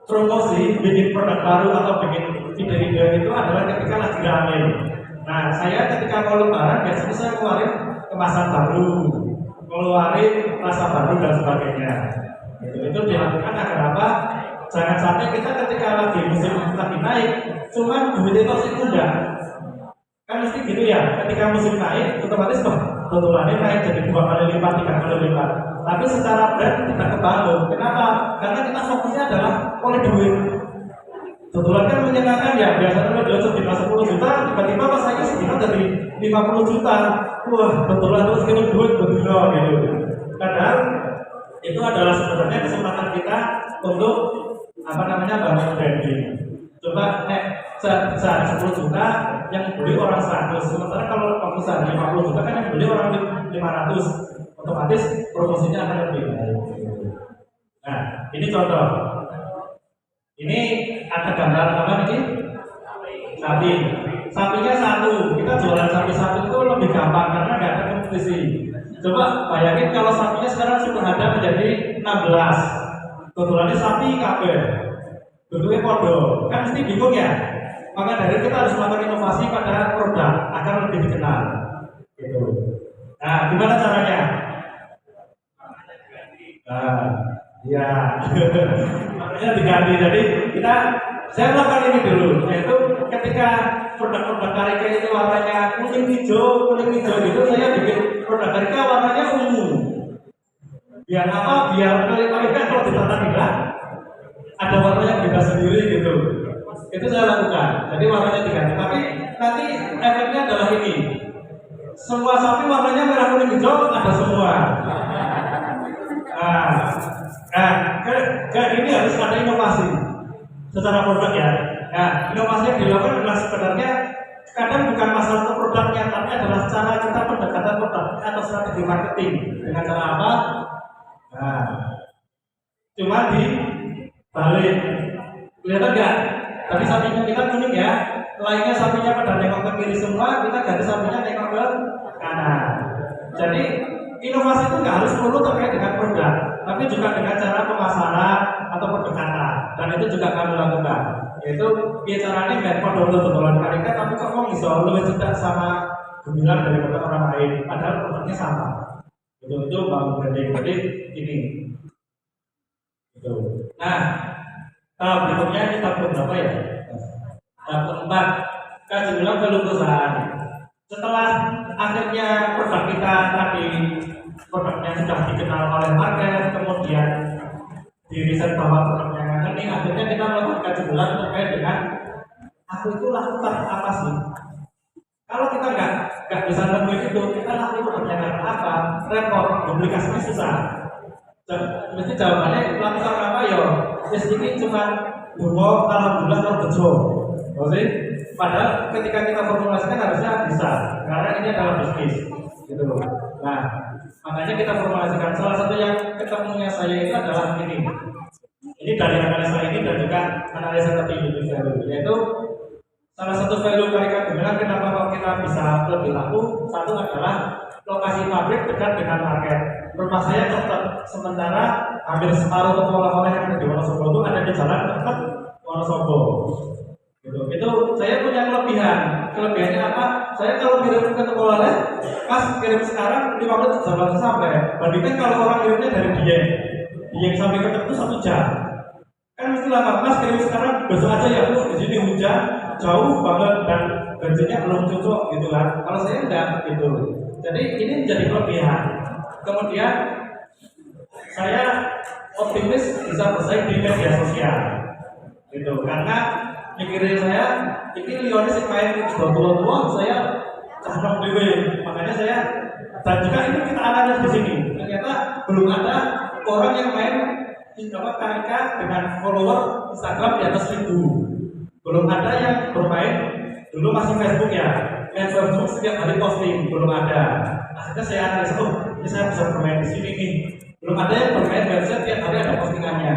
promosi bikin produk baru atau bikin ide-ide itu adalah ketika lagi rame. Nah, saya ketika mau lebaran biasanya saya keluarin kemasan baru, keluarin rasa baru dan sebagainya. Itu dilakukan agar apa? Jangan sampai kita ketika lagi musim lagi naik, cuman duit itu masih muda. Kan mesti gitu ya, ketika musim naik, otomatis kebetulannya naik jadi 2 kali lipat, 3 kali lipat. Tapi secara brand tidak kebangun. Kenapa? Karena kita fokusnya adalah oleh duit. Kebetulan kan menyenangkan ya, biasanya jual sekitar 10 juta, tiba-tiba pas saya sekitar jadi 50 juta. Wah, kebetulan terus kita duit betul gitu. Padahal itu adalah sebenarnya kesempatan kita untuk bangun branding. Coba sehari 10 juta yang beli orang 100, sementara kalau waktu sehari 50 juta kan yang beli orang 500, otomatis promosinya akan lebih baik. Nah, ini contoh. Ini ada gambar apa ini? Sapi. Sapinya 1. Kita jualan sapi 1 itu lebih gampang karena nggak ada kompetisi. Coba bayangin kalau sapinya sekarang sudah ada menjadi 16. Kebetulannya sapi kabel. Bentuknya podo, kan mesti bingung ya. Maka dari kita harus melakukan inovasi pada produk agar lebih dikenal. Gitu. Nah, gimana caranya? Nah, ya, makanya diganti. Jadi saya melakukan ini dulu, yaitu ketika produk-produk karika itu warnanya kuning hijau gitu, saya bikin produk karika warnanya ungu. Biar apa? Biar karika kalau ditata gila ada warna yang beda sendiri gitu. Itu saya lakukan. Jadi warnanya diganti. Tapi nanti efeknya adalah ini. Semua sapi warnanya merah kuning hijau ada semua. Ini harus ada inovasi secara produk ya. Nah, inovasi yang dilakukan adalah sebenarnya kadang bukan masalah untuk produknya, tapi adalah cara kita pendekatan produk atau strategi marketing. Dengan cara apa? Nah, cuma di balik, kelihatan nggak? Tadi sapinya kita kuning ya, lainnya sapinya pada nengok ke kiri semua, kita ganti sapinya nengok ke kanan. Jadi inovasi itu nggak harus perlu terkait dengan produk, tapi juga dengan cara pemasaran atau pendekatan. Dan itu juga kami lakukan. Yaitu bicaranya nggak pada betul-betulan karika, tapi kok mau bisa lebih cedak sama gemilang daripada orang lain, padahal produknya sama. Itu bangun branding. Jadi ini. Gitu. Nah, berikutnya kita berapa ya? Keempat, kaji ulang value perusahaan. Setelah akhirnya produk kita tadi produknya sudah dikenal oleh market, kemudian di riset bahwa produknya ini, akhirnya kita melakukan kaji ulang terkait dengan aku itu lakukan apa sih? Kalau kita nggak bisa nemuin itu, kita lakukan produknya karena apa? Repot, duplikasinya susah. Mesti jawabannya lakukan apa ya? Ini cuma dulu alhamdulillah kalau bejo. Maksudnya, padahal ketika kita formulasikan harusnya bisa, karena ini adalah bisnis, gitu loh. Nah, makanya kita formulasikan. Salah satu yang ketemunya saya itu adalah ini. Ini dari analisa ini dan juga analisa tertinggi value, yaitu salah satu value karika gemilang kenapa kok kita bisa lebih laku. Satu adalah lokasi pabrik dekat dengan market. Rumah saya tetap sementara hampir separuh toko oleh-oleh yang ada di Wonosobo itu ada di jalan dekat Wonosobo. Gitu. Itu saya punya kelebihan. Kelebihannya apa? Saya kalau kirim ke toko oleh, pas kirim sekarang 5 menit sudah sampai. Bandingkan kalau orang kirimnya dari Dieng sampai ke itu 1 jam. Kan mesti lama. Mas kirim sekarang besok aja ya Bu. Di sini hujan jauh banget dan bensinnya belum cocok gitu kan. Kalau saya enggak gitu. Jadi ini menjadi kelebihan. Kemudian saya optimis bisa bersaing di media sosial, gitu. Karena mikirin saya, ini Lionel sih main sudah tua-tua, saya cakap dewe. Makanya saya dan juga ini kita analis di sini. Ternyata belum ada orang yang main karika dengan follower Instagram di atas 1000. Belum ada yang bermain, dulu masih Facebook ya. Main Facebook setiap hari posting, belum ada. Akhirnya saya analis, oh ini saya bisa bermain di sini nih. Belum ada yang bermain website tiap hari ada postingannya,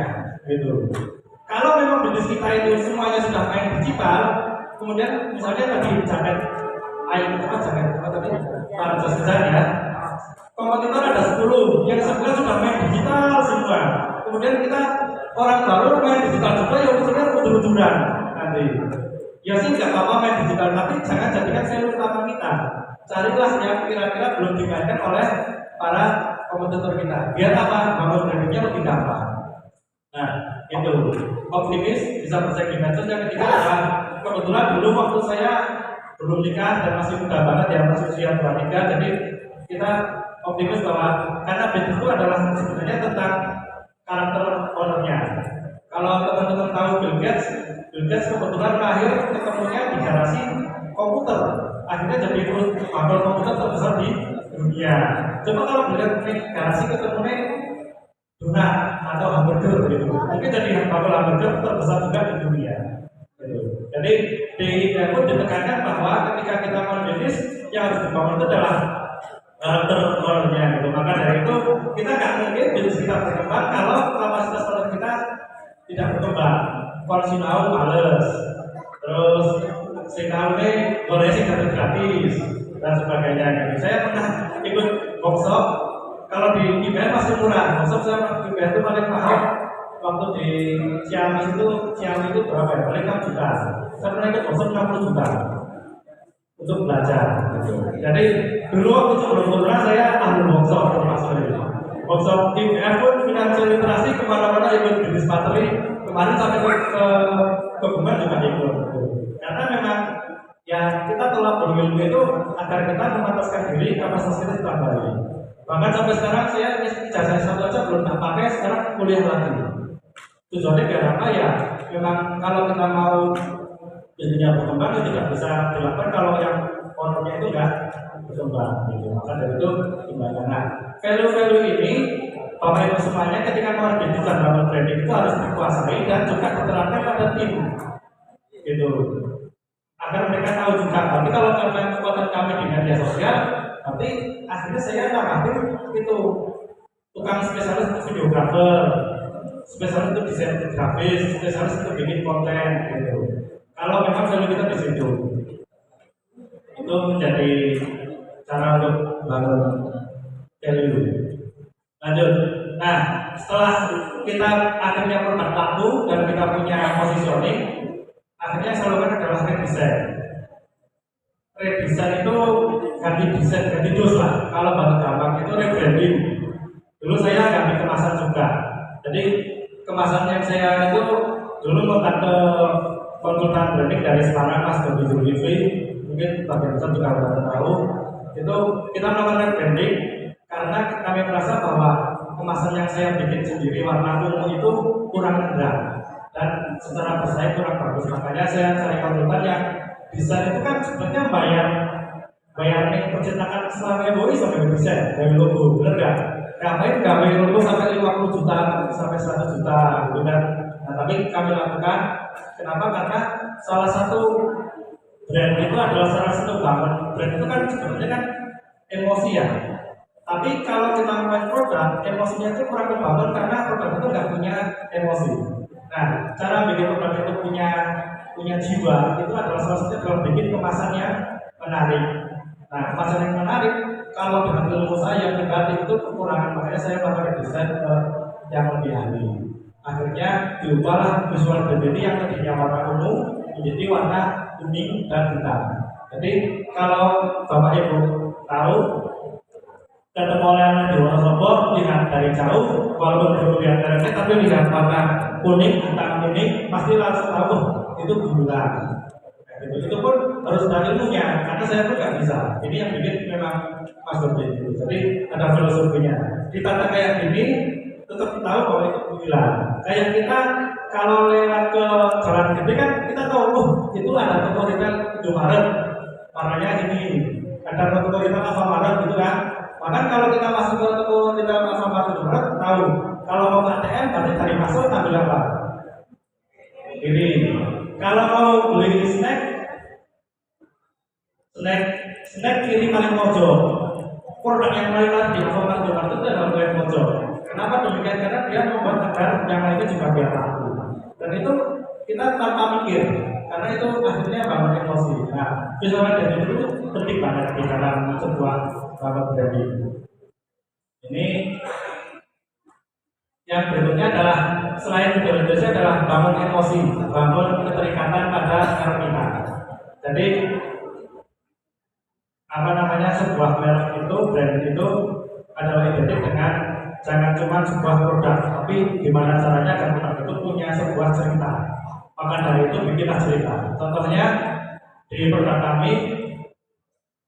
gitu. Kalau memang bisnis kita itu semuanya sudah main digital, kemudian misalnya tadi jaket, jaket tadi para jasa ya. Kompetitor ada 10, yang 9 sudah main digital semua. Kemudian kita orang baru main digital juga, ya usulnya udur-uduran nanti. Ya sih nggak apa-apa main digital, tapi jangan jadikan value utama kita. Carilah yang kira-kira belum dimainkan oleh para kompetitor kita. Biar apa? Bangun brandingnya lebih gampang. Nah, itu optimis bisa bersaing di medsos. Yang ketiga adalah kebetulan dulu waktu saya belum nikah dan masih muda banget ya, masih usia 23, jadi kita optimis bahwa karena bisnis itu adalah sebenarnya tentang karakter ownernya. Kalau teman-teman tahu Bill Gates kebetulan lahir ketemunya di garasi komputer, akhirnya jadi pabrik komputer terbesar di dunia. Coba kalau melihat garasi ketemunya donat atau hamburger gitu, mungkin jadi hamburger terbesar juga di dunia. Jadi di pun ditekankan bahwa ketika kita mau bisnis yang harus dibangun itu adalah karakter ownernya gitu. Maka dari itu kita nggak mungkin bisnis kita berkembang kalau kapasitas owner kita tidak berkembang. Kalau sinau males, terus sinau ini boleh sih gratis dan sebagainya. Gitu. Saya pernah ikut workshop. Kalau di IBM masih murah, workshop saya IBM itu paling mahal. Waktu di Ciamis itu berapa ya? Paling 6 juta. Saya pernah ikut workshop 60 juta untuk belajar. Gitu. Jadi dulu waktu sebelum corona saya ambil workshop termasuk ini. Workshop IBM pun financial literasi kemana-mana ikut bisnis materi. Kemarin sampai ke Bunga juga ikut. Karena memang ya kita telah berilmu itu agar kita memataskan diri kapasitas kita ditambahin. Bahkan sampai sekarang saya ijazah satu aja belum tak pakai, sekarang kuliah lagi. Tujuannya biar apa ya? Memang kalau kita mau bisnisnya berkembang itu tidak bisa dilakukan kalau yang ownernya itu enggak berkembang. Gitu. Maka dari itu gimana? Nah, value-value ini Bapak Ibu semuanya ketika mau bisnis dan bangun branding itu harus dikuasai dan juga diterapkan pada tim. Gitu. Agar mereka tahu juga. Tapi kalau karena kekuatan kami di media sosial, tapi akhirnya saya namatin itu tukang spesialis untuk videografer, spesialis untuk desain grafis, spesialis untuk bikin konten gitu. Kalau memang value kita di situ, itu menjadi cara untuk bangun value. Lanjut. Nah, setelah kita akhirnya berbuat waktu dan kita punya positioning, akhirnya selalu kan adalah redesign. Redesign itu ganti desain, ganti dos lah. Kalau bahasa gampang itu rebranding. Dulu saya ganti kemasan juga. Jadi kemasan yang saya itu dulu kontak ke konsultan branding dari Semarang, Mas Dodi Zulkifli, mungkin bagian besar juga sudah tahu. Itu kita melakukan rebranding karena kami merasa bahwa kemasan yang saya bikin sendiri warna ungu itu kurang rendah dan secara bersaing kurang bagus. Makanya saya cari konsultan yang desain itu kan sebenarnya bayar percetakan selama MOI sampai desain dari logo, benar nggak? Ngapain gawe logo sampai 50 juta sampai 100 juta gitu kan? Nah, tapi kami lakukan. Kenapa? Karena salah satu brand itu adalah salah satu bangun. Brand itu kan sebenarnya kan emosi ya. Tapi kalau kita main produk, emosinya itu kurang terbangun karena produk itu nggak punya emosi. Nah, cara bikin produk itu punya jiwa itu adalah salah satunya adalah bikin kemasannya menarik. Nah, kemasan yang menarik kalau dengan ilmu saya pribadi itu kekurangan, makanya saya pakai desain yang lebih ahli. Akhirnya diubahlah visual branding yang tadinya warna ungu menjadi warna kuning dan hitam. Jadi kalau Bapak Ibu tahu ketemu oleh di Wonosobo, lihat dari jauh, walaupun belum lihat dari tapi lihat warna kuning, hitam kuning, pasti langsung tahu itu gula. Gitu. Itu pun harus ada ilmunya, karena saya pun nggak bisa. Ini yang bikin memang Mas Dodi itu. Jadi ada filosofinya. Ditata kayak gini, tetap tahu bahwa itu pemilihan. Kayak kita kalau lewat ke jalan gede kan kita tahu, oh itu ada toko retail Indomaret, warnanya ini. Ada toko retail Alfamart gitu kan. Bahkan kalau kita masuk ke toko retail Alfamart Indomaret, tahu kalau mau ke ATM berarti dari masuk ambil apa? Ini. Kalau mau beli snack kiri paling pojok. Produk yang paling lain di Alfamart Indomaret itu adalah paling pojok. Kenapa demikian? Karena dia membuat agar yang lainnya juga biar laku. Dan itu kita tanpa mikir, karena itu akhirnya bangun emosi. Nah, visual branding itu penting banget di dalam sebuah branding. Ini yang berikutnya adalah selain visual branding adalah bangun emosi, bangun keterikatan pada kita. Jadi apa namanya, sebuah merek itu, brand itu adalah identik dengan jangan cuma sebuah produk, tapi gimana caranya agar produk itu punya sebuah cerita. Maka dari itu bikinlah cerita. Contohnya di produk kami,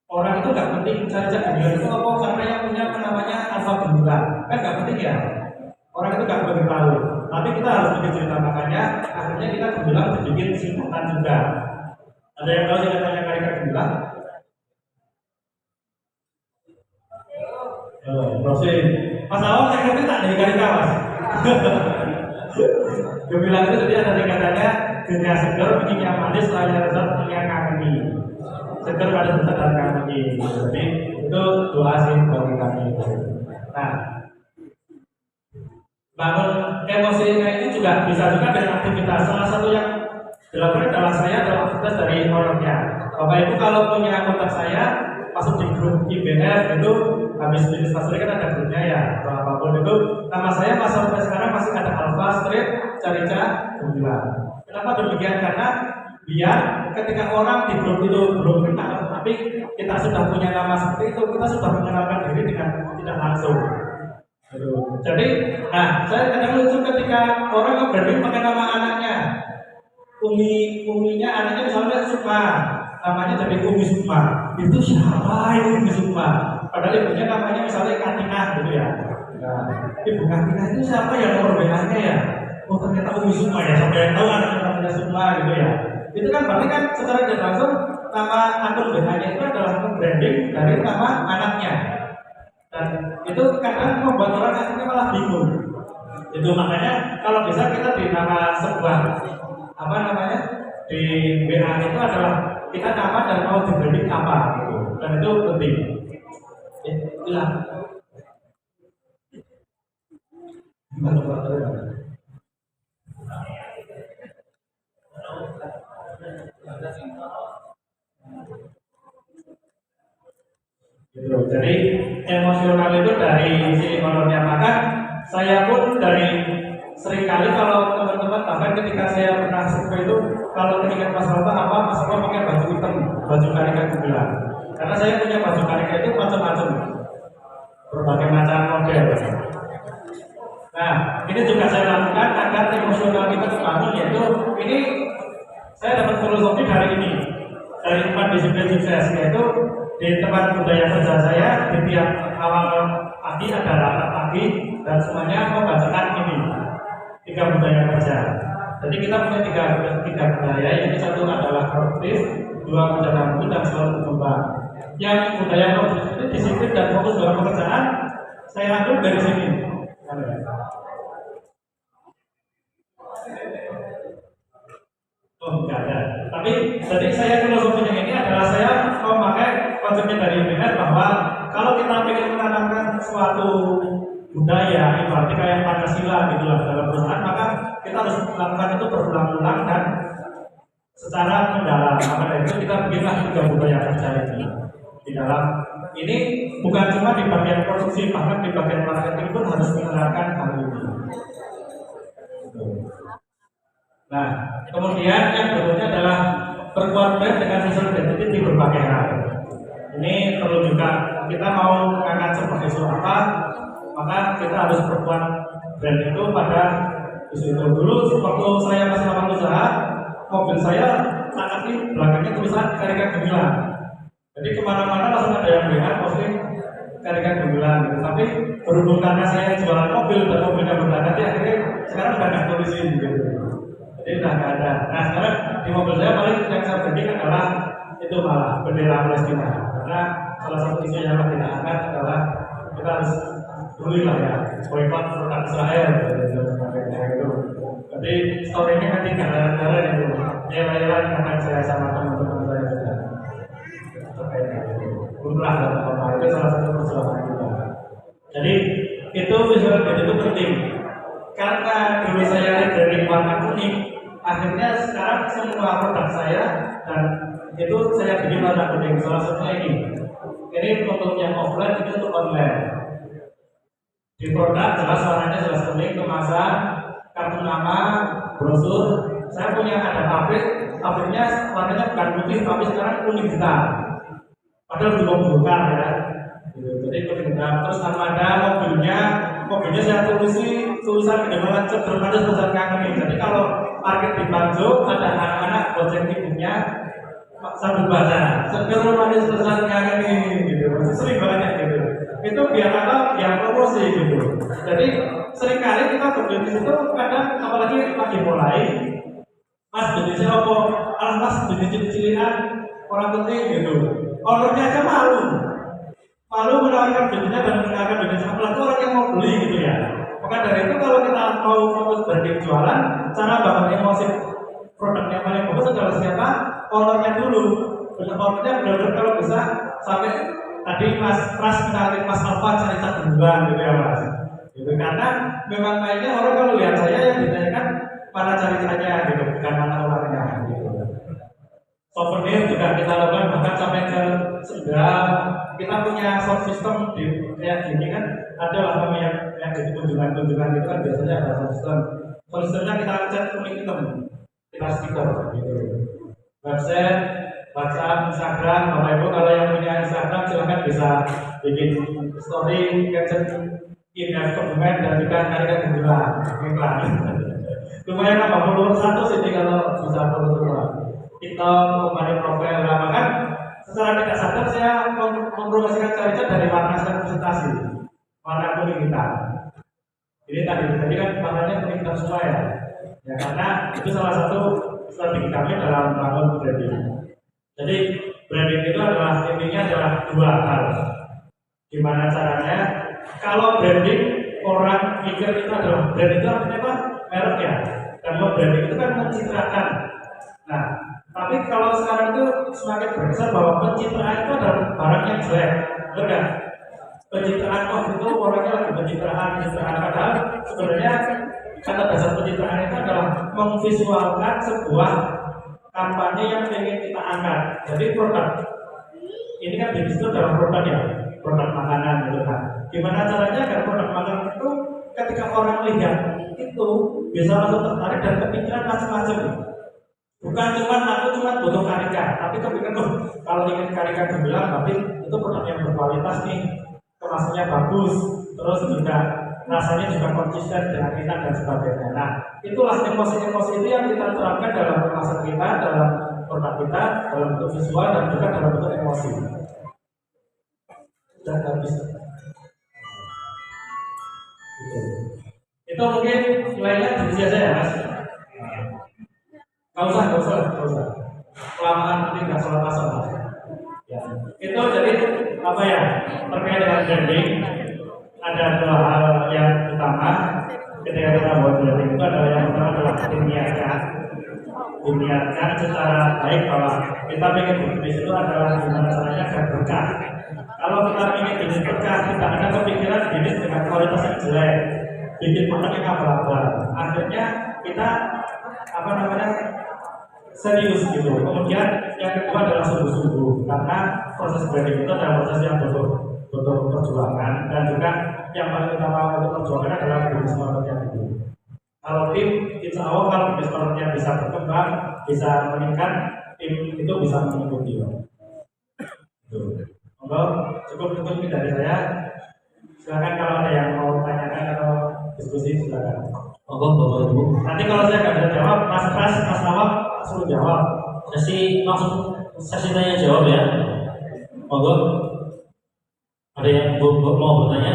orang itu nggak penting cari-cari gemilang itu apa, karena yang punya namanya alfa gemilang, kan nggak penting ya. Orang itu nggak perlu tahu. Tapi kita harus bikin cerita, makanya akhirnya kita gemilang dibikin singkatan juga. Ada yang tahu singkatannya Karika Gemilang? Proses. Mas Awang saya ngerti tak dari Karika Mas? Gemilang itu jadi ada singkatannya genya seger, bikin yang manis, layar resep, yang kami. Seger pada resep dan kami. Jadi itu dua sih bagi kami. Nah, bangun emosi ini juga bisa juga dengan aktivitas. Salah satu yang dilakukan adalah saya adalah aktivitas dari orangnya. Bapak Ibu kalau punya kontak saya, masuk di grup IBF itu, habis bisnis master kan ada grupnya ya, atau apapun itu, nama saya sampai sekarang masih ada Alfa Street Carica Gemilang. Kenapa demikian? Karena biar ketika orang di grup itu belum kenal, tapi kita sudah punya nama seperti itu, kita sudah mengenalkan diri dengan tidak langsung. Jadi, nah saya kadang lucu ketika orang nge-branding pakai nama anaknya. Uminya anaknya misalnya Sukma, namanya jadi Umi Sukma. Itu siapa itu Umi Sukma? Padahal ibunya namanya misalnya Katina gitu ya. Nah, ibu Katina itu siapa ya, nomor WA-nya ya? Oh ternyata Umi Sukma ya, sampai yang tahu anaknya namanya Sukma gitu ya. Itu kan berarti kan secara tidak langsung nama akun WA-nya itu adalah branding dari nama anaknya. Dan itu kadang membuat orang akhirnya malah bingung. Itu makanya kalau bisa kita di nama sebuah apa namanya di WA itu adalah kita nama dan mau di branding apa gitu. Dan itu penting. Hilang. Gitu. Jadi emosional itu dari si honornya, maka saya pun dari seringkali kalau teman-teman bahkan ketika saya pernah survei itu, kalau ketika Mas Alfa apa, Mas Alfa pakai baju hitam, baju Karika Gemilang. Karena saya punya baju Karika itu macam-macam, berbagai macam model. Nah, ini juga saya lakukan agar emosional kita terbangun, yaitu ini saya dapat filosofi dari ini, dari 4 disiplin sukses, yaitu di tempat budaya kerja saya di tiap awal pagi ada rapat pagi dan semuanya membacakan ini 3 budaya kerja. Jadi kita punya tiga budaya, yaitu satu adalah produktif, 2 menjaga mutu dan selalu berkembang. Yang budaya produktif itu disiplin dan fokus dalam pekerjaan, saya ambil dari sini. Oh enggak ada. Tapi jadi saya filosofinya ini adalah saya memakai konsepnya dari internet bahwa kalau kita ingin menanamkan suatu budaya, ibaratnya kayak Pancasila gitulah dalam perusahaan, maka kita harus melakukan itu berulang-ulang dan secara mendalam. Maka dari itu kita bikinlah 3 budaya kerja ini. Di dalam ini bukan cuma di bagian produksi, bahkan di bagian marketing pun harus menerapkan hal ini. Nah, kemudian yang berikutnya adalah berkuat brand dengan visual identity di berbagai hal. Ini perlu juga, kita mau mengangkat sebuah isu apa, maka kita harus berkuat brand itu pada isu itu. Dulu waktu saya masih melakukan usaha, mobil saya tak kasih belakangnya tulisan Karika Gemilang. Jadi kemana-mana langsung ada yang lihat posting Karika Gemilang gitu. Tapi berhubung karena saya jualan mobil dan mobilnya berganti, akhirnya sekarang udah nggak tulisin gitu. Jadi udah nggak ada. Nah sekarang di mobil saya paling yang saya branding adalah itu malah bendera Palestina. Karena salah satu isu yang kita angkat adalah kita harus peduli lah ya, boykot produk Israel dan sebagainya gitu. Jadi story-nya kan tinggal negara itu, nilai-nilai yang akan saya sama teman-teman saya juga. Umrah dan apa itu salah satu perjuangan kita. Jadi itu visual brand itu penting. Karena dulu saya rebranding warna kuning, akhirnya sekarang semua produk saya dan itu saya bikin warna kuning. Salah satunya ini. Ini untuk yang offline, itu untuk online. Di produk jelas warnanya jelas kuning, kemasan, kartu nama, brosur. Saya punya ada pabriknya warnanya bukan putih tapi sekarang kuning hitam. Padahal belum buka ya. Jadi kuning hitam. Terus ada mobilnya saya tulisan kedengaran cedermanis tulisan kangen. Jadi kalau parkir di Banjo ada anak-anak goceng ibunya sambil baca seger manis tulisan kangen gitu. Sering banget gitu. Itu biar apa? Biar promosi gitu. Jadi seringkali kita berbisnis itu kadang apalagi lagi mulai, mas bisnisnya apa? Alah mas bisnis cicilan orang penting gitu. Ownernya aja malu menawarkan bisnisnya dan menawarkan bisnis apalagi orang yang mau beli gitu ya. Maka dari itu kalau kita mau fokus branding jualan, cara bangun emosi produk yang paling bagus adalah siapa? Ownernya dulu. Ownernya benar-benar kalau bisa sampai tadi Mas Pras kenalin Mas Alfa cerita duluan gitu ya Mas. Gitu karena memang kayaknya orang kalau lihat saya yang ditanyakan mana ceritanya gitu, bukan mana orangnya gitu. Souvenir juga kita lakukan bahkan sampai ke sendal. Kita punya sound system di kayak gini kan ada lah namanya yang jadi kunjungan itu kan biasanya ada sound system. Sound systemnya kita cat kuning hitam, kita stiker gitu. Website, WhatsApp, Instagram, Bapak Ibu kalau yang punya Instagram silahkan bisa bikin story, caption in-app dokumen dan juga Karika Gemilang iklan. Lumayan nambah follower 1 sih kalau bisa follower semua. TikTok, kembali profil, nah bahkan secara tidak sadar saya mempromosikan Karika dari warna representasi, warna kuning hitam. Ini tadi kan warnanya kuning hitam semua ya. Ya karena itu salah satu strategi kami dalam membangun branding. Jadi branding itu adalah intinya adalah dua hal. Gimana caranya? Kalau branding orang pikir itu adalah brand itu artinya apa? Merek ya. Dan branding itu kan mencitrakan. Nah, tapi kalau sekarang itu semakin berkesan bahwa pencitraan itu adalah barang yang jelek, benar? Pencitraan itu orangnya lagi pencitraan padahal sebenarnya kata dasar pencitraan itu adalah memvisualkan sebuah kampanye yang ingin kita angkat. Jadi produk ini kan bisnis itu adalah produk ya, produk makanan gitu kan. Gimana caranya agar produk makanan itu ketika orang lihat itu bisa langsung tertarik dan kepikiran macam-macam. Bukan aku cuma butuh Karika, tapi kepikiran tuh kalau ingin Karika Gemilang berarti itu produk yang berkualitas nih, kemasannya bagus, terus juga rasanya juga konsisten dengan kita dan sebagainya. Nah, itulah emosi-emosi itu yang kita terapkan dalam kemasan kita, dalam produk kita, dalam bentuk visual dan juga dalam bentuk emosi. Dan habis. Itu mungkin nilainya di aja ya Mas. Gak usah. Kelamaan nanti nggak salah pasang. Ya. Itu jadi apa ya? Terkait dengan branding. Ada dua hal yang utama ketika kita buat branding itu adalah yang pertama adalah diniatkan secara baik bahwa kita ingin bisnis itu adalah gimana caranya agar berkah. Kalau kita ingin bisnis berkah, kita ada kepikiran bisnis dengan kualitas yang jelek, bikin produk yang abal-abal. Akhirnya kita serius gitu. Kemudian yang kedua adalah sungguh-sungguh karena proses branding itu adalah proses yang butuh perjuangan dan juga yang paling utama untuk perjuangan adalah bisnis modelnya dulu. Kalau tim, insya Allah kalau bisnis modelnya bisa berkembang, bisa meningkat, tim itu bisa mengikuti. Monggo, cukup dari saya. Silakan kalau ada yang mau tanyakan atau diskusi silakan. Bapak Ibu. Nanti kalau saya nggak bisa jawab, Mas Nawab suruh jawab. Sesi tanya jawab ya. Monggo. Ada yang mau bertanya?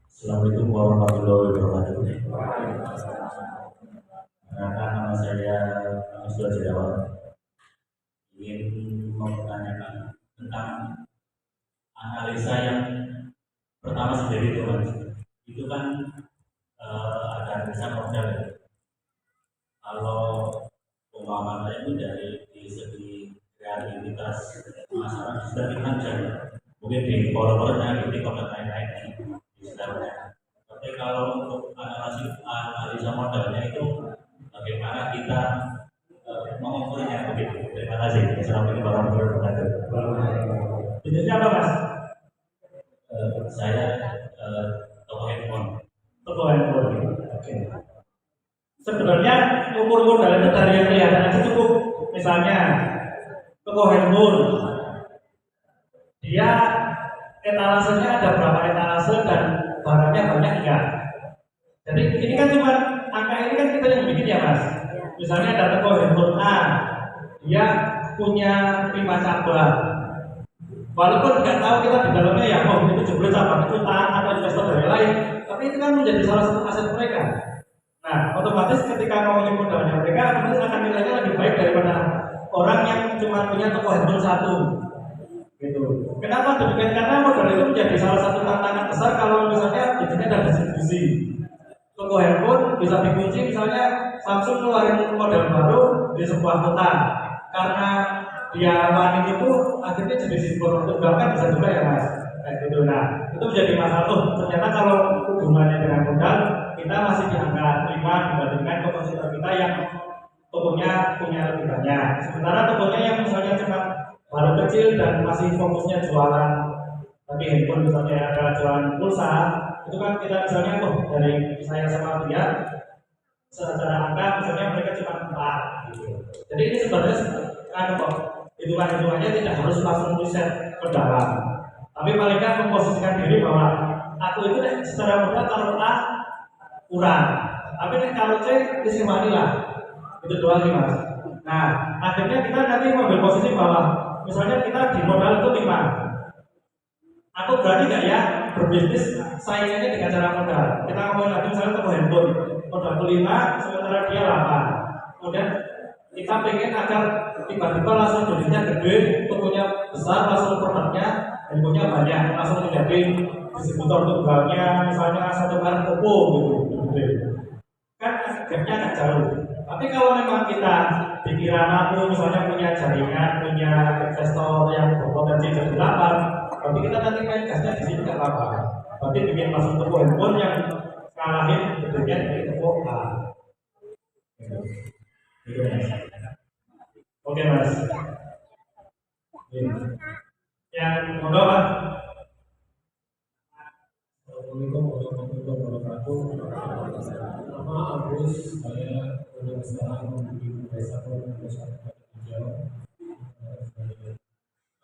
Assalamualaikum warahmatullahi wabarakatuh. Nama saya Sudah Jawab. Ingin mempertanyakan tentang analisa yang pertama sendiri itu Mas. Itu kan ada analisa modal. Kalau umpamanya itu dari segi kreativitas masyarakat sudah kita jalan. Mungkin di followernya, di TikTok dan lain-lain di sekitarnya. Tapi kalau untuk analisa modalnya itu bagaimana kita mengukurnya begitu. Terima kasih. Assalamualaikum warahmatullahi wabarakatuh. Jadi siapa Mas? Saya toko handphone. Toko handphone. Oke. Sebenarnya ukur modal itu dari yang kelihatan aja cukup. Misalnya toko handphone, dia etalasenya ada berapa etalase dan barangnya banyak enggak. Jadi ini kan cuma angka ini kan kita yang bikin ya Mas. Misalnya ada toko handphone A, dia punya 5 cabang. Walaupun nggak tahu kita di dalamnya ya, oh itu jebol cabang itu tahan atau investor dari lain, tapi itu kan menjadi salah satu aset mereka. Nah, otomatis ketika ngomongin modalnya mereka, otomatis akan nilainya lebih baik daripada orang yang cuma punya toko handphone satu. Gitu. Kenapa demikian? Karena modal itu menjadi salah satu tantangan besar kalau misalnya bisnisnya ada distribusi. Toko handphone bisa dikunci, misalnya Samsung keluarin model baru di sebuah kota, karena dia panik itu akhirnya jadi simbol tunggakan bisa juga ya Mas. Kayak gitu. Nah, itu menjadi masalah. Ternyata kalau hubungannya dengan modal kita masih di angka 5 dibandingkan kompetitor kita yang tokonya punya lebih banyak. Sementara tokonya yang misalnya cuma baru kecil dan masih fokusnya jualan, tapi handphone misalnya ada jualan pulsa, itu kan kita misalnya dari saya sama dia secara angka misalnya mereka cuma 4 gitu. Jadi ini sebenarnya hitungannya tidak harus langsung riset ke dalam, tapi paling nggak memposisikan diri bahwa aku itu secara mudah kalau A kurang, tapi kalau C isi mati lah, itu doang sih Mas. Nah akhirnya kita nanti mengambil posisi bahwa misalnya kita di modal itu 5, aku berani nggak ya berbisnis saingannya dengan cara modal. Kita ngomongin lagi misalnya toko handphone modal 5 sementara dia 8, kemudian kita pengen agar tiba-tiba langsung bisnisnya gede, tokonya besar, langsung produknya handphonenya banyak, langsung menjadi distributor tunggalnya misalnya satu merek Oppo gitu. Kan gapnya agak jauh. Tapi kalau memang kita dikira mampu misalnya punya jaringan, punya investor yang berpotensi jadi 8, berarti kita nanti main gasnya di sini nggak apa-apa. Berarti bikin masuk toko handphone yang kalahin gedenya dari toko A. Oke Mas. Yang monggo Pak. Assalamualaikum warahmatullahi wabarakatuh. Nama Agus, saya berusaha membuat desa perusahaan hijau.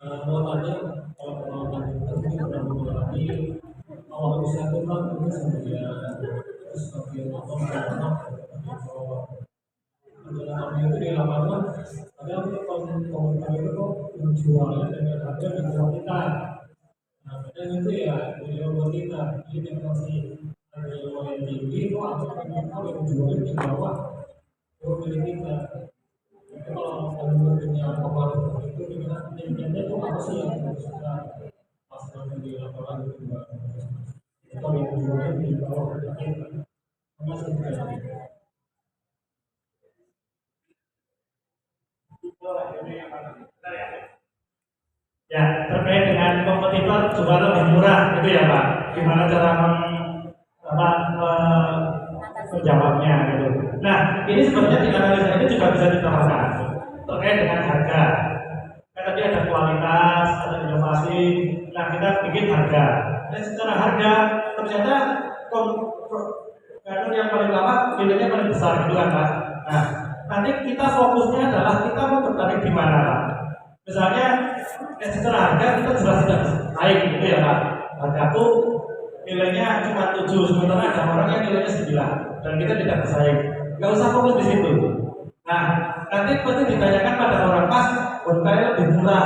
Mau tanya, kalau pengalaman itu pernah mengalami awal usaha itu kan mungkin sendirian, terus bagian apa perjalanan itu di lapangan ada komentar itu kok menjualnya dengan harga di bawah kita. Nah, dan itu ya di bawah kita. Ini masih ada yang tinggi kok atau yang jualnya di bawah milik kita. Jadi kalau punya kemarin itu dengan intinya itu apa sih yang kita pasang di lapangan itu juga atau yang jualnya di bawah kita. Masih terjadi. Ya, terkait dengan kompetitor juga lebih murah gitu ya Pak. Gimana cara menjawabnya gitu. Nah, ini sebenarnya di analisa ini juga bisa ditambahkan terkait dengan harga. Kan tadi ada kualitas, ada inovasi. Nah, kita bikin harga. Dan secara harga ternyata yang paling lama nilainya paling besar gitu kan Pak. Nah, nanti kita fokusnya adalah kita mau bertarik di mana Pak. Misalnya secara harga kita jelas tidak naik gitu ya Pak. Hargaku nilainya cuma 7, sementara ada orang yang nilainya 9 dan kita tidak bersaing. Nggak usah fokus di situ. Nah, nanti pasti ditanyakan pada orang pas, berkaya lebih murah.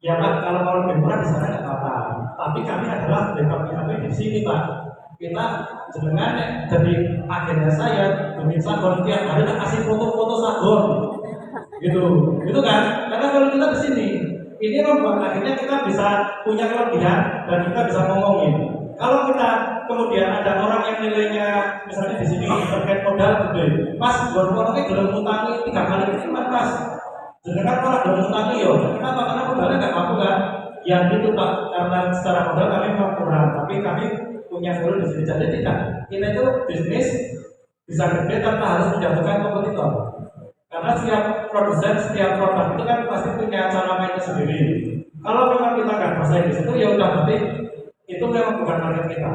Ya Pak, kalau lebih murah di sana nggak apa-apa. Tapi kami adalah kami di sini Pak. Kita jenengan jadi agennya saya, bikin sagon tiap hari tak kasih foto-foto sagon. Gitu kan? Karena kalau kita di sini, ini membuat akhirnya kita bisa punya kelebihan dan kita bisa ngomongin. Kalau kita kemudian ada orang yang nilainya misalnya di sini terkait modal gede, Mas, orangnya belum mutangi 3 kali lipat Mas. Jangan kalau belum mutangi yo, kenapa? Karena modalnya nggak mampu kan? Yang itu Pak, karena secara modal kami memang kurang, tapi kami punya value di sini. Jadi tidak, kita itu bisnis bisa gede tanpa harus menjatuhkan kompetitor. Karena setiap produsen, setiap produk itu kan pasti punya cara mainnya sendiri. Kalau memang kita nggak bersaing di situ, ya udah berarti itu memang bukan market kita.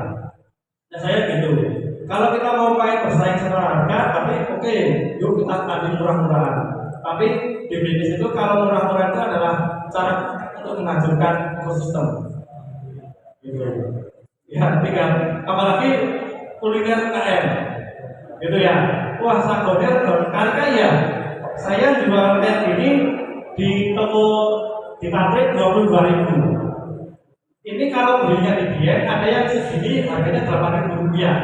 Nah saya gitu. Kalau kita mau main bersaing secara harga, tapi oke, yuk kita tanding murah-murahan. Tapi di bisnis itu kalau murah-murah itu adalah cara untuk menghancurkan ekosistem. Gitu. Ya, tinggal apalagi kuliner UKM. Gitu ya. Wah, sagoner kaya. Saya jual net ini di toko di pabrik 22.000. Ini kalau belinya di Dieng ada yang segini harganya 8.000 rupiah.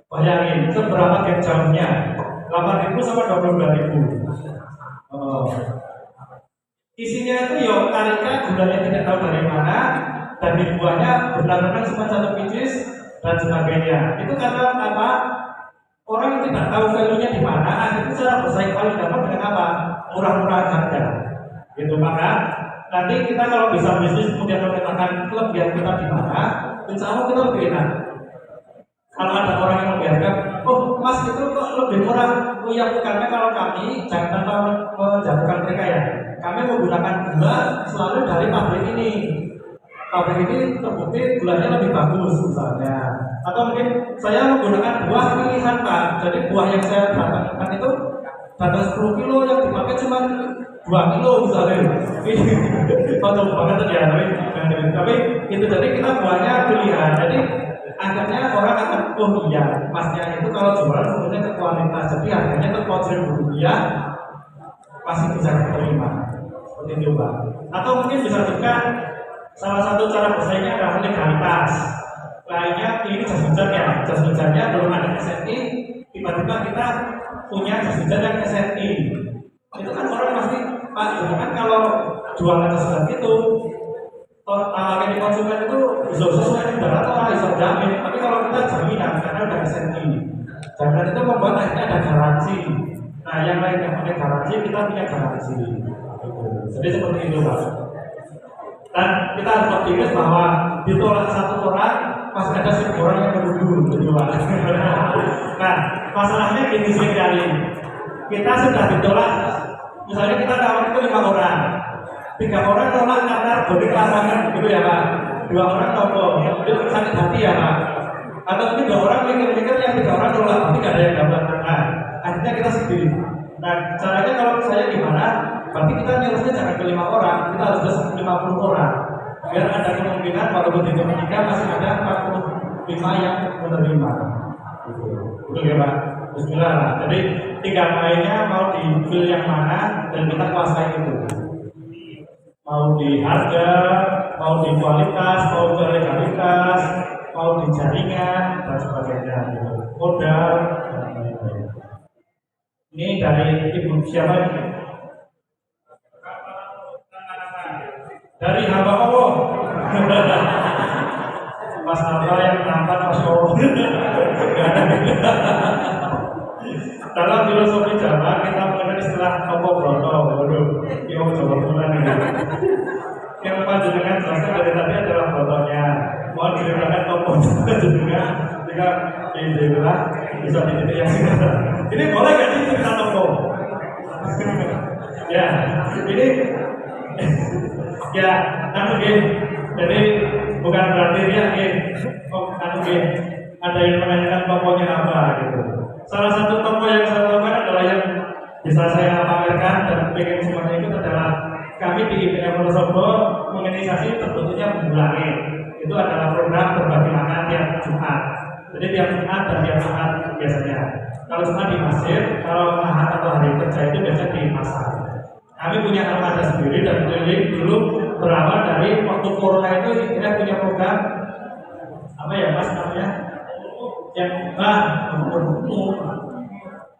Bayangin seberapa gap jauhnya 8.000 sama 22.000. Isinya itu ya karika gulanya tidak tahu dari mana dan buahnya benar-benar cuma 1 pieces dan sebagainya. Itu karena apa? Orang yang tidak tahu value-nya di mana, akhirnya cara bersaing paling gampang dengan apa? Murah-murahan harga. Gitu maka nanti kita kalau bisa bisnis kemudian mengatakan kelebihan kita di mana, insya Allah kita lebih enak. Kalau ada orang yang membiarkan, oh Mas itu kok lebih murah? Oh ya bukannya kalau kami jangan tanpa menjatuhkan mereka ya. Kami menggunakan gula selalu dari pabrik ini. Pabrik ini terbukti gulanya lebih bagus misalnya. Atau mungkin saya menggunakan buah pilihan Pak. Jadi buah yang saya datangkan itu datang 10 kilo yang dipakai cuma 2 kilo misalnya. Kocok banget ya. Tapi itu jadi kita buahnya pilihan. Jadi akhirnya orang akan oh iya Masnya itu kalau jualan sebenarnya ke kualitas. Jadi harganya itu Rp4.000 pasti bisa diterima. Seperti itu Pak. Atau mungkin bisa juga salah satu cara bersaingnya adalah legalitas. Lainnya ini jas hujan ya, jas hujannya belum ada SNI, tiba-tiba kita punya jas hujan yang SNI. Itu kan orang pasti Pak, kan kalau jualan jas hujan itu tawarin di konsumen itu bisa sesuai dengan atau bisa jamin. Tapi kalau kita jaminan karena ada SNI, jaminan itu membuat akhirnya ada garansi. Nah yang lain yang pakai garansi kita punya garansi. Jadi seperti itu Pak. Dan kita harus optimis bahwa ditolak 1 orang masih ada 10 orang yang menunggu berjuang. Nah, masalahnya gini sekali. Kita sudah ditolak, misalnya kita tawarin itu 5 orang, 3 orang tolak karena bodik larangan, gitu ya Pak. 2 orang tolak, itu sakit hati ya Pak. Atau mungkin 2 orang mikir-mikir yang 3 orang tolak, tapi nggak ada yang dapat. Nah, akhirnya kita sendiri. Nah, caranya kalau saya gimana? Berarti kita nyuruhnya jangan ke 5 orang, kita harus ke 50 orang. Biar ada kemungkinan walaupun di ketiga masih ada 45 yang menerima. Betul ya Pak? Bismillah. Jadi 3 lainnya mau di fill yang mana dan kita kuasai itu. Mau di harga, mau di kualitas, mau di legalitas, mau di jaringan dan sebagainya. Modal dan lain-lain. Ini dari Ibu siapa ini? Dari hamba Allah. Mas apa yang nampak Mas Allah. Dalam filosofi Jawa kita mengenal istilah Topo Broto. Waduh, ini Jawa bulan ini. Yang panjenengan jelaskan dari tadi adalah fotonya. Mohon diceritakan Topo juga jika inilah bisa titik yang ini boleh nggak sih cerita Topo? Ya, ini ya, jadi bukan berarti dia ada yang menanyakan tokonya apa gitu. Salah satu toko yang saya lakukan adalah yang bisa saya pamerkan dan pengen semuanya itu adalah kami di organisasi terbentuknya Bumbu Langit. Itu adalah program berbagi makan tiap Jumat. Jadi tiap Jumat dan tiap Jumat biasanya. Kalau Jumat di masjid, kalau Ahad atau hari kerja itu biasanya di pasar. Kami punya armada sendiri dan keliling dulu berawal dari waktu corona itu kita punya program apa ya Mas namanya yang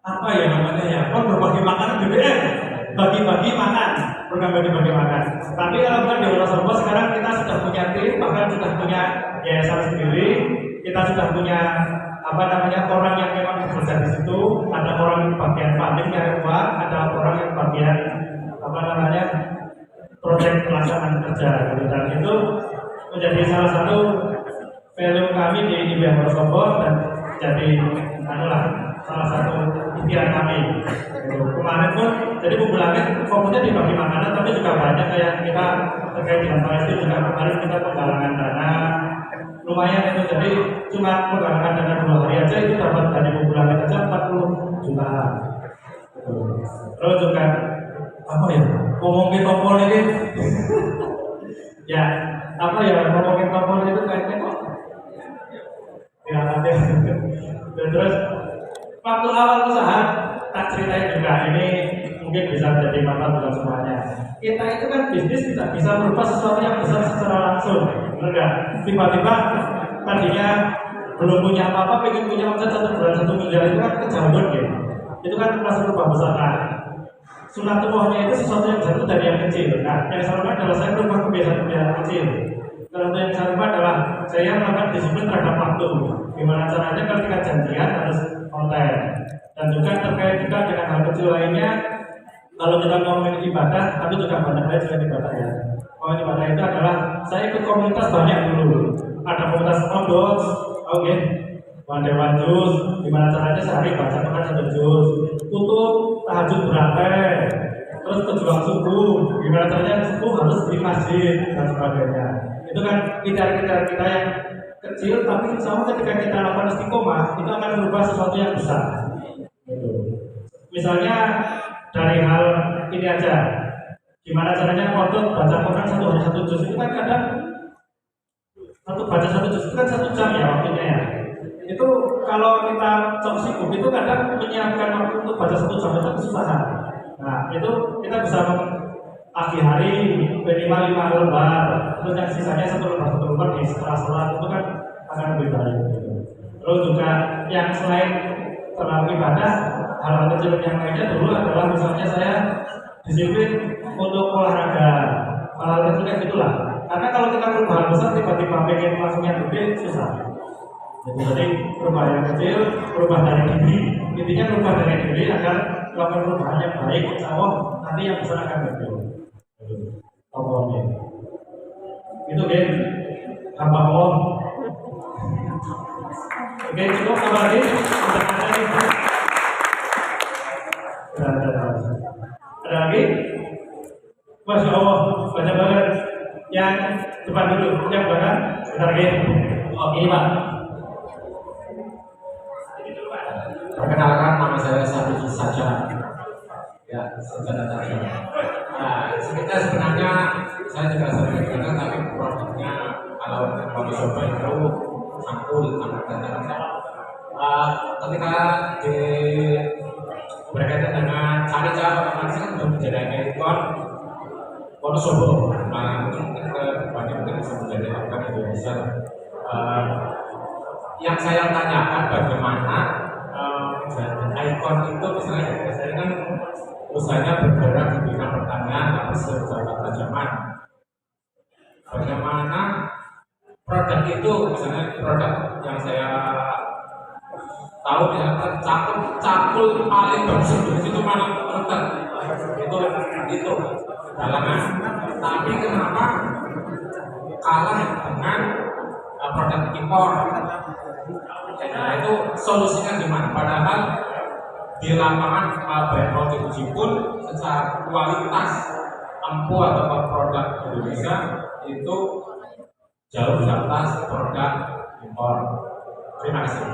apa ya namanya ya berbagi makanan BBM, bagi-bagi makan, program bagi-bagi makan. Tapi kalau di Wonosobo sekarang kita sudah punya tim, bahkan sudah punya yayasan sendiri, kita sudah punya apa namanya orang yang memang bekerja di situ, ada orang bagian funding yang uang, ada orang yang bagian apa namanya proyek pelaksanaan kerja gitu. Dan itu menjadi salah satu value kami di IBM Wonosobo dan jadi salah satu impian kami. Kemarin pun jadi Bumbu Langit fokusnya di bagi makanan, tapi juga banyak kayak kita terkait dengan Palestina juga kemarin kita penggalangan dana lumayan itu, jadi cuma penggalangan dana 2 hari aja itu dapat dari Bumbu Langit aja 40 juta. Terus juga apa ya ngomongin tombol ini ya apa ya ngomongin tombol itu kayaknya kok tidak ada. Terus waktu awal usaha tak ceritain juga, ini mungkin bisa menjadi manfaat buat semuanya. Kita itu kan bisnis tidak bisa merubah sesuatu yang besar secara langsung, benar nggak? Tiba-tiba tadinya belum punya apa-apa, pengen punya omset 1 bulan 1 miliar itu kan kejauhan gitu. Itu kan langsung berubah besar. Nah, sunatullahnya itu sesuatu yang besar itu dari yang kecil. Nah, yang saya lakukan adalah saya berubah kebiasaan-kebiasaan kecil. Kalau yang saya lakukan adalah saya melakukan disiplin terhadap waktu. Gimana caranya ketika janjian harus konten. Dan juga terkait juga dengan hal kecil lainnya, kalau kita ngomongin ibadah, tapi juga banyak lain selain ibadah ya. Ngomongin ibadah itu adalah saya ikut komunitas banyak dulu. Ada komunitas Odos, oke, One Day One Jus. Gimana caranya sehari baca Quran 1 juz, tutup tahajud berantai, terus pejuang subuh. Gimana caranya subuh harus di masjid dan sebagainya. Itu kan ideal-ideal kita yang kecil, tapi sama ketika kita lakukan istiqomah itu akan berubah sesuatu yang besar. Misalnya dari hal ini aja, gimana caranya untuk baca Quran 1 hari 1 juz itu kan kadang baca 1 juz itu kan 1 jam ya waktunya ya. Itu kalau kita sibuk itu kadang menyiapkan waktu untuk baca 1 jam itu kesusahan. Nah itu kita bisa pagi hari minimal 5 lembar, terus yang sisanya 1 lembar di setelah itu kan akan lebih baik. Terus juga yang selain terlalu ibadah, hal kecil yang lainnya dulu adalah misalnya saya disiplin untuk olahraga, hal kecil kayak gitulah. Karena kalau kita berubah hal besar tiba-tiba pengen langsung yang gede susah. Jadi berubah yang kecil, berubah dari diri, intinya berubah dari diri agar melakukan perubahan yang baik. Insya Allah nanti yang besar akan gede. Itu kan hamba Allah. Oke, cukup apa lagi? Ada lagi? Masya Allah, banyak banget. Yang depan dulu, yang belakang, sebentar lagi. Oh, ini Pak. Perkenalkan, nama saya Sabri Saja. Ya, Saja. Nah, sebenarnya saya juga sering menggunakan, tapi produknya kalau Wonosobo itu sampul ketika di berkaitan dengan cari cara otomatis kan belum menjadi ikon Wonosobo. Nah, mungkin bisa menjadi ikon Indonesia. Yang saya tanyakan bagaimana ikon itu misalnya saya kan usahanya bergerak di bidang pertanian tapi sejabat zaman. Bagaimana produk itu misalnya produk yang saya tahu misalnya cakul paling bagus itu mana produk itu dalangan. Tapi kenapa kalah dengan produk impor? Nah itu solusinya gimana? Padahal di lapangan produksi pun secara kualitas empu atau produk Indonesia itu jauh di atas produk impor. Terima kasih.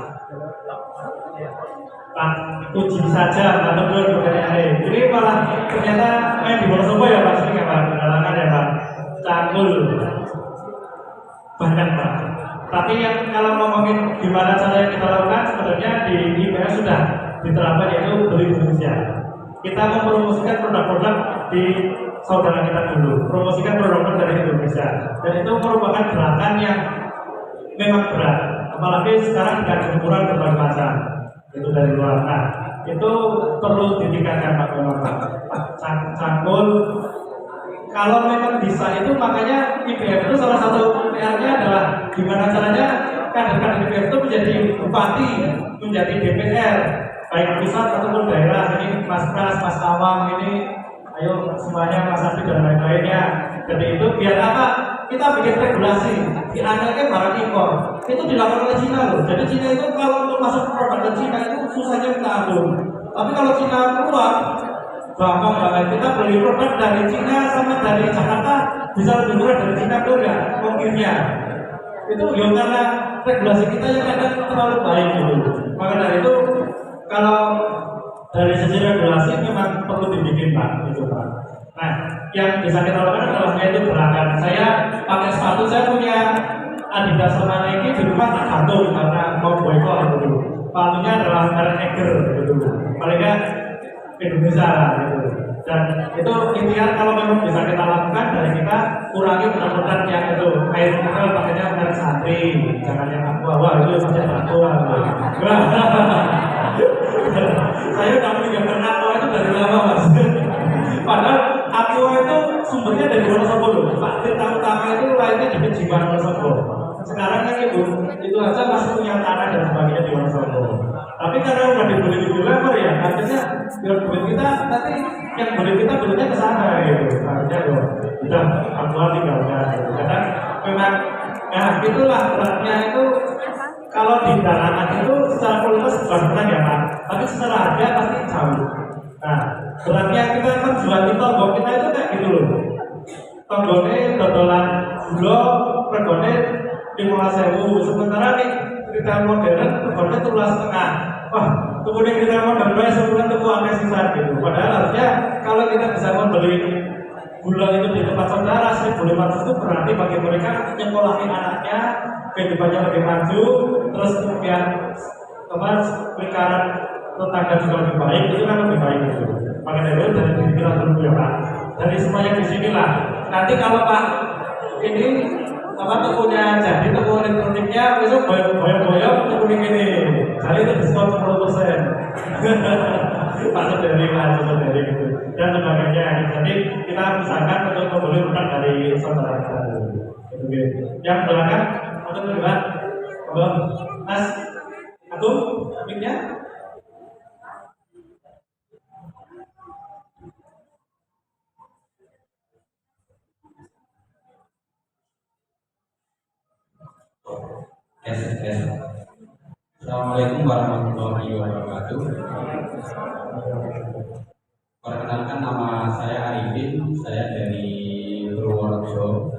Pak, uji saja, Pak Teguh pertanyaan ini malah ternyata di Wonosobo ya Pak, sering ya Pak, dalangan ya Pak, cakul. gimana cara yang kita lakukan sebenarnya di IPS sudah diterapkan, yaitu beli Indonesia. Kita mempromosikan produk-produk di saudara kita dulu, promosikan produk-produk dari Indonesia, dan itu merupakan gerakan yang memang berat, apalagi sekarang dengan gempuran berbagai macam itu dari luar. Nah, itu perlu ditingkatkan Pak Cangkul. Kalau memang bisa itu, makanya IPF itu salah satu PR-nya adalah gimana caranya kader-kader IPF itu menjadi bupati, menjadi DPR, baik pusat ataupun daerah. Ini Mas Pras, Mas Awang ini, ayo semuanya, Mas Adi dan lain-lainnya. Jadi itu biar apa? Kita bikin regulasi, diantarkan barang impor. Itu dilakukan oleh Cina loh. Jadi Cina itu kalau untuk masuk produk ke Cina itu susahnya minta ampun. Tapi kalau Cina keluar, gampang banget. Kita beli produk dari Cina sama dari Jakarta bisa lebih murah dari Cina, tuh enggak ongkirnya. Itu ya karena regulasi kita yang kadang terlalu baik gitu. Maka dari itu kalau dari sisi regulasi memang perlu dibikin Pak, itu Pak. Nah, yang bisa kita lakukan adalah yaitu gerakan. Saya pakai sepatu, saya punya Adidas sama Nike di rumah tak gantung karena mau boykot gitu. Sepatunya adalah merek Eiger gitu. Paling nggak Indonesia gitu. Dan itu intinya kalau memang bisa kita lakukan dari kita kurangi produk yang itu air mineral pakainya merek Santri, jangan yang aqua, itu pakai aqua. Saya udah meninggalkan aqua itu dari lama Mas. Padahal aqua itu sumbernya dari Wonosobo loh. Pak Tirta Utama itu lahirnya di Pejiman Wonosobo. Sekarang kan itu aja masih punya tanah dan sebagainya di Wonosobo. Tapi karena udah dibeli di lebar ya, artinya biar duit kita nanti yang beli kita belinya ke sana gitu. Artinya loh, udah aqua tinggalnya gitu. Karena memang, nah itulah beratnya itu. Kalau di jalanan itu secara kualitas bukan menang ya Pak, tapi secara harga pasti jauh. Nah, beratnya kita kan jual di toko kita itu kayak gitu loh. Tonggone dodolan gula, regone 15.000. Sementara nih retail modern regone 13,5. Wah, kemudian retail modern sebulan itu angka sisa gitu. Padahal harusnya kalau kita bisa membeli gula itu di tempat saudara 1.500 itu berarti bagi mereka nyekolahin anaknya, kehidupannya lebih maju, terus kemudian lingkaran tetangga juga lebih baik, itu kan lebih baik itu. Maka dari itu dari diri kita dulu ya Pak. Dari semuanya di sini lah. Nanti kalau Pak ini tokonya jadi toko elektroniknya besok boyong toko ini, kali itu diskon 10%. Pak Saudari lah, Saudari gitu dan sebagainya. Jadi kita misalkan untuk membeli produk dari saudara kita dulu. Yang belakang untuk melihat Mas Agung, mic-nya. Assalamualaikum warahmatullahi wabarakatuh. Perkenalkan, nama saya Arifin, saya dari Purworejo.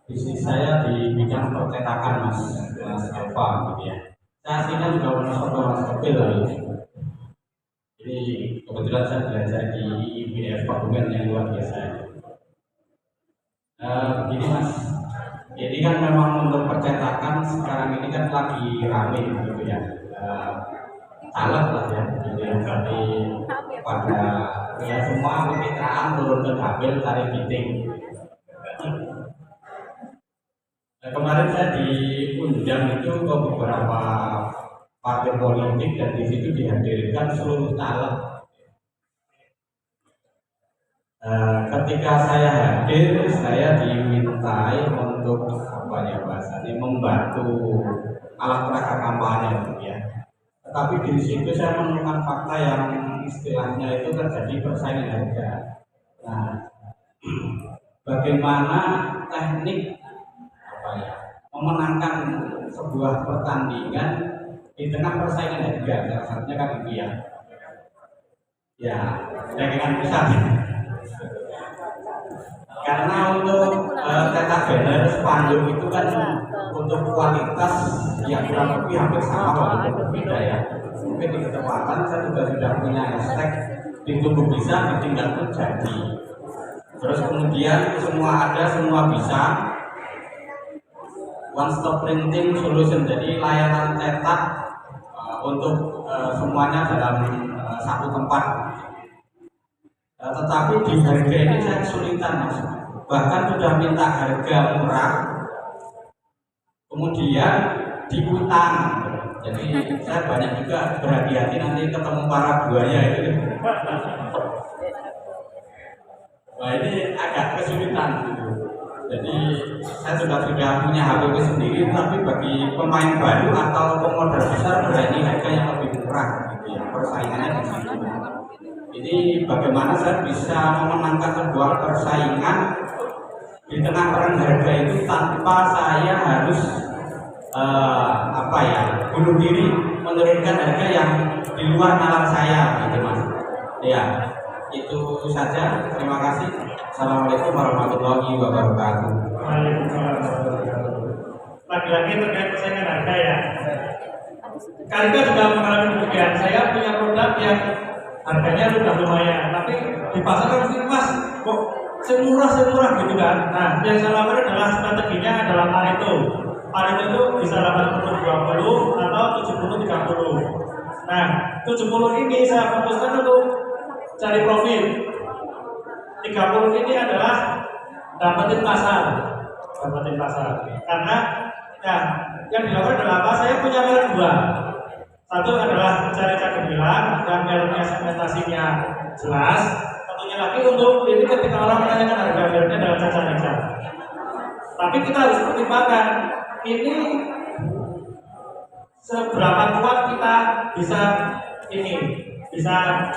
Bisnis saya di bidang percetakan Mas Alfa gitu ya. Saya aslinya juga Wonosobo Mas Kepil gitu. Jadi kebetulan saya belajar di IPF Pakungan yang luar biasa. Begini Mas, jadi kan memang untuk percetakan sekarang ini kan lagi rame gitu ya, caleg lah ya, gitu ya. Jadi pada ya semua kemitraan turun ke kabel cari meeting. Kemarin saya diundang itu ke beberapa partai politik dan di situ dihadirkan seluruh caleg. Ketika saya hadir, saya dimintai untuk apa ya bahasanya, membantu alat peraga kampanye gitu ya. Tetapi di situ saya menemukan fakta yang istilahnya itu terjadi persaingan harga. Nah, bagaimana teknik apa ya memenangkan sebuah pertandingan di tengah persaingan harga, salah satunya kan itu ya. Ya, dengan pusat. Karena untuk cetak banner spanduk itu kan untuk kualitas yang kurang lebih hampir sama walaupun berbeda ya. Mungkin di ketepatan saya juga sudah punya hashtag ditunggu bisa ditinggal pun jadi. Terus kemudian semua ada, semua bisa. One stop printing solution, jadi layanan cetak untuk semuanya dalam satu tempat. Tetapi di harga ini saya kesulitan Mas. Bahkan sudah minta harga murah, kemudian diutang. Jadi saya banyak juga berhati-hati nanti ketemu para buaya itu. Nah ini agak kesulitan gitu. Jadi saya sudah punya HPP sendiri, tapi bagi pemain baru atau pemodal besar berani harga yang lebih murah gitu ya. Persaingannya di situ. Ini bagaimana saya bisa memenangkan sebuah persaingan di tengah perang harga itu tanpa saya harus bunuh diri menurunkan harga yang di luar nalar saya gitu Mas. Ya, itu saja. Terima kasih. Assalamualaikum warahmatullahi wabarakatuh. Waalaikumsalam warahmatullahi wabarakatuh. Lagi-lagi terkait persaingan harga ya. Karika juga mengalami demikian. Saya punya produk yang harganya sudah lumayan, tapi di pasar kan Mas, kok semurah gitu kan. Nah, yang saya lakukan adalah strateginya adalah Pareto. Pareto itu bisa 80-20 atau 70-30. Nah, 70 ini saya fokuskan untuk cari profit. 30 ini adalah dapetin pasar. Karena ya, yang dilakukan adalah apa? Saya punya merek dua. Satu adalah mencari cangkemilan dan mereknya segmentasinya jelas. Satunya lagi untuk ini ketika orang menanyakan harga mereknya dalam caca rica. Tapi kita harus pertimbangkan ini seberapa kuat kita bisa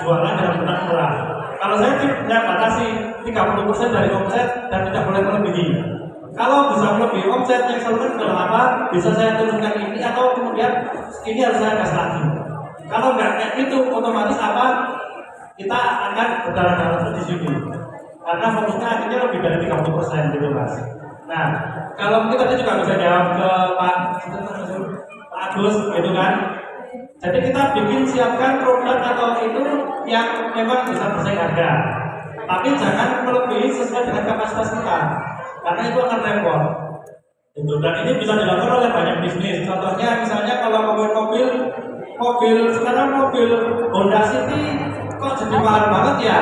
jualan dalam benang murah. Kalau saya batasi 30% dari omset dan tidak boleh melebihi. Kalau bisa melebihi omset yang selalu adalah apa? Bisa saya turunkan ini atau kemudian ini harus saya gas lagi. Kalau nggak kayak gitu, otomatis apa? Kita akan berdarah-darah di sini. Karena fokusnya akhirnya lebih dari 30% gitu Mas. Nah, kalau mungkin tadi juga bisa jawab ke Pak Agus gitu kan. Jadi kita siapkan produk atau itu yang memang bisa bersaing harga. Tapi jangan melebihi sesuai dengan kapasitas kita. Karena itu akan repot. Dan ini bisa dilakukan oleh banyak bisnis. Contohnya misalnya kalau mobil sekarang mobil Honda City kok jadi mahal banget ya,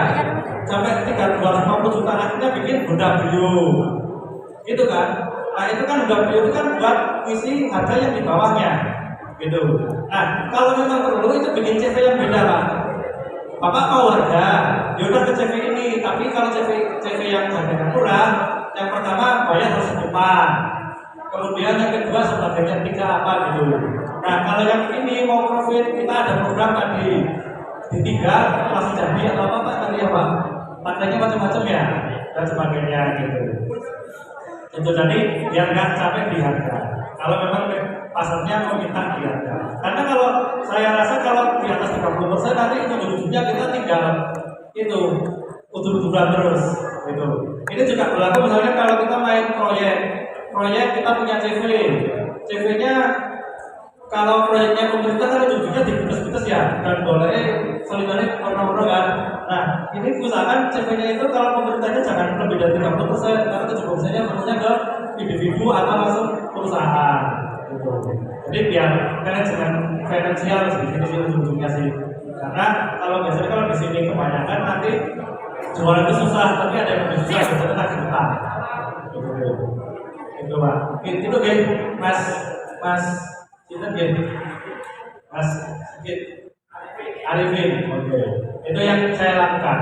sampai 250 juta akhirnya bikin Honda Brio, gitu kan? Nah itu kan Honda Brio itu kan buat isi harga yang di bawahnya, gitu. Nah kalau memang perlu itu bikin CV yang beda Pak. Bapak mau harga, yaudah ke CV ini. Tapi kalau CV yang harganya murah, yang pertama bayar harus depan. Kemudian yang kedua sebagainya 3 apa gitu. Nah kalau yang ini mau profit, kita ada program tadi di 3 langsung jadi atau apa tadi ya Pak? Tandanya macam-macam ya dan sebagainya gitu. Itu tadi biar nggak capek di harga. Kalau memang pasarnya mau minta di harga. Karena kalau saya rasa kalau di atas 30% nanti ujung-ujungnya kita tinggal itu udur-uduran terus gitu. Ini juga berlaku misalnya kalau kita main proyek kita punya CV-nya kalau proyeknya pemerintah kan ujungnya diputus-putus ya dan boleh selingannya warna-warna kan. Nah ini usahakan CV-nya itu kalau pemerintahnya jangan lebih dari 30% karena 70%-nya maksudnya ke individu atau langsung perusahaan gitu. Jadi biar manajemen finansial di sini sih ujung-ujungnya sih. Karena kalau biasanya kalau di sini kebanyakan nanti jualan itu susah, tapi ada yang lebih susah biasanya lagi utang. Itu Pak. Itu kan Mas itu kan Mas Arifin. Oke. Itu yang saya lakukan.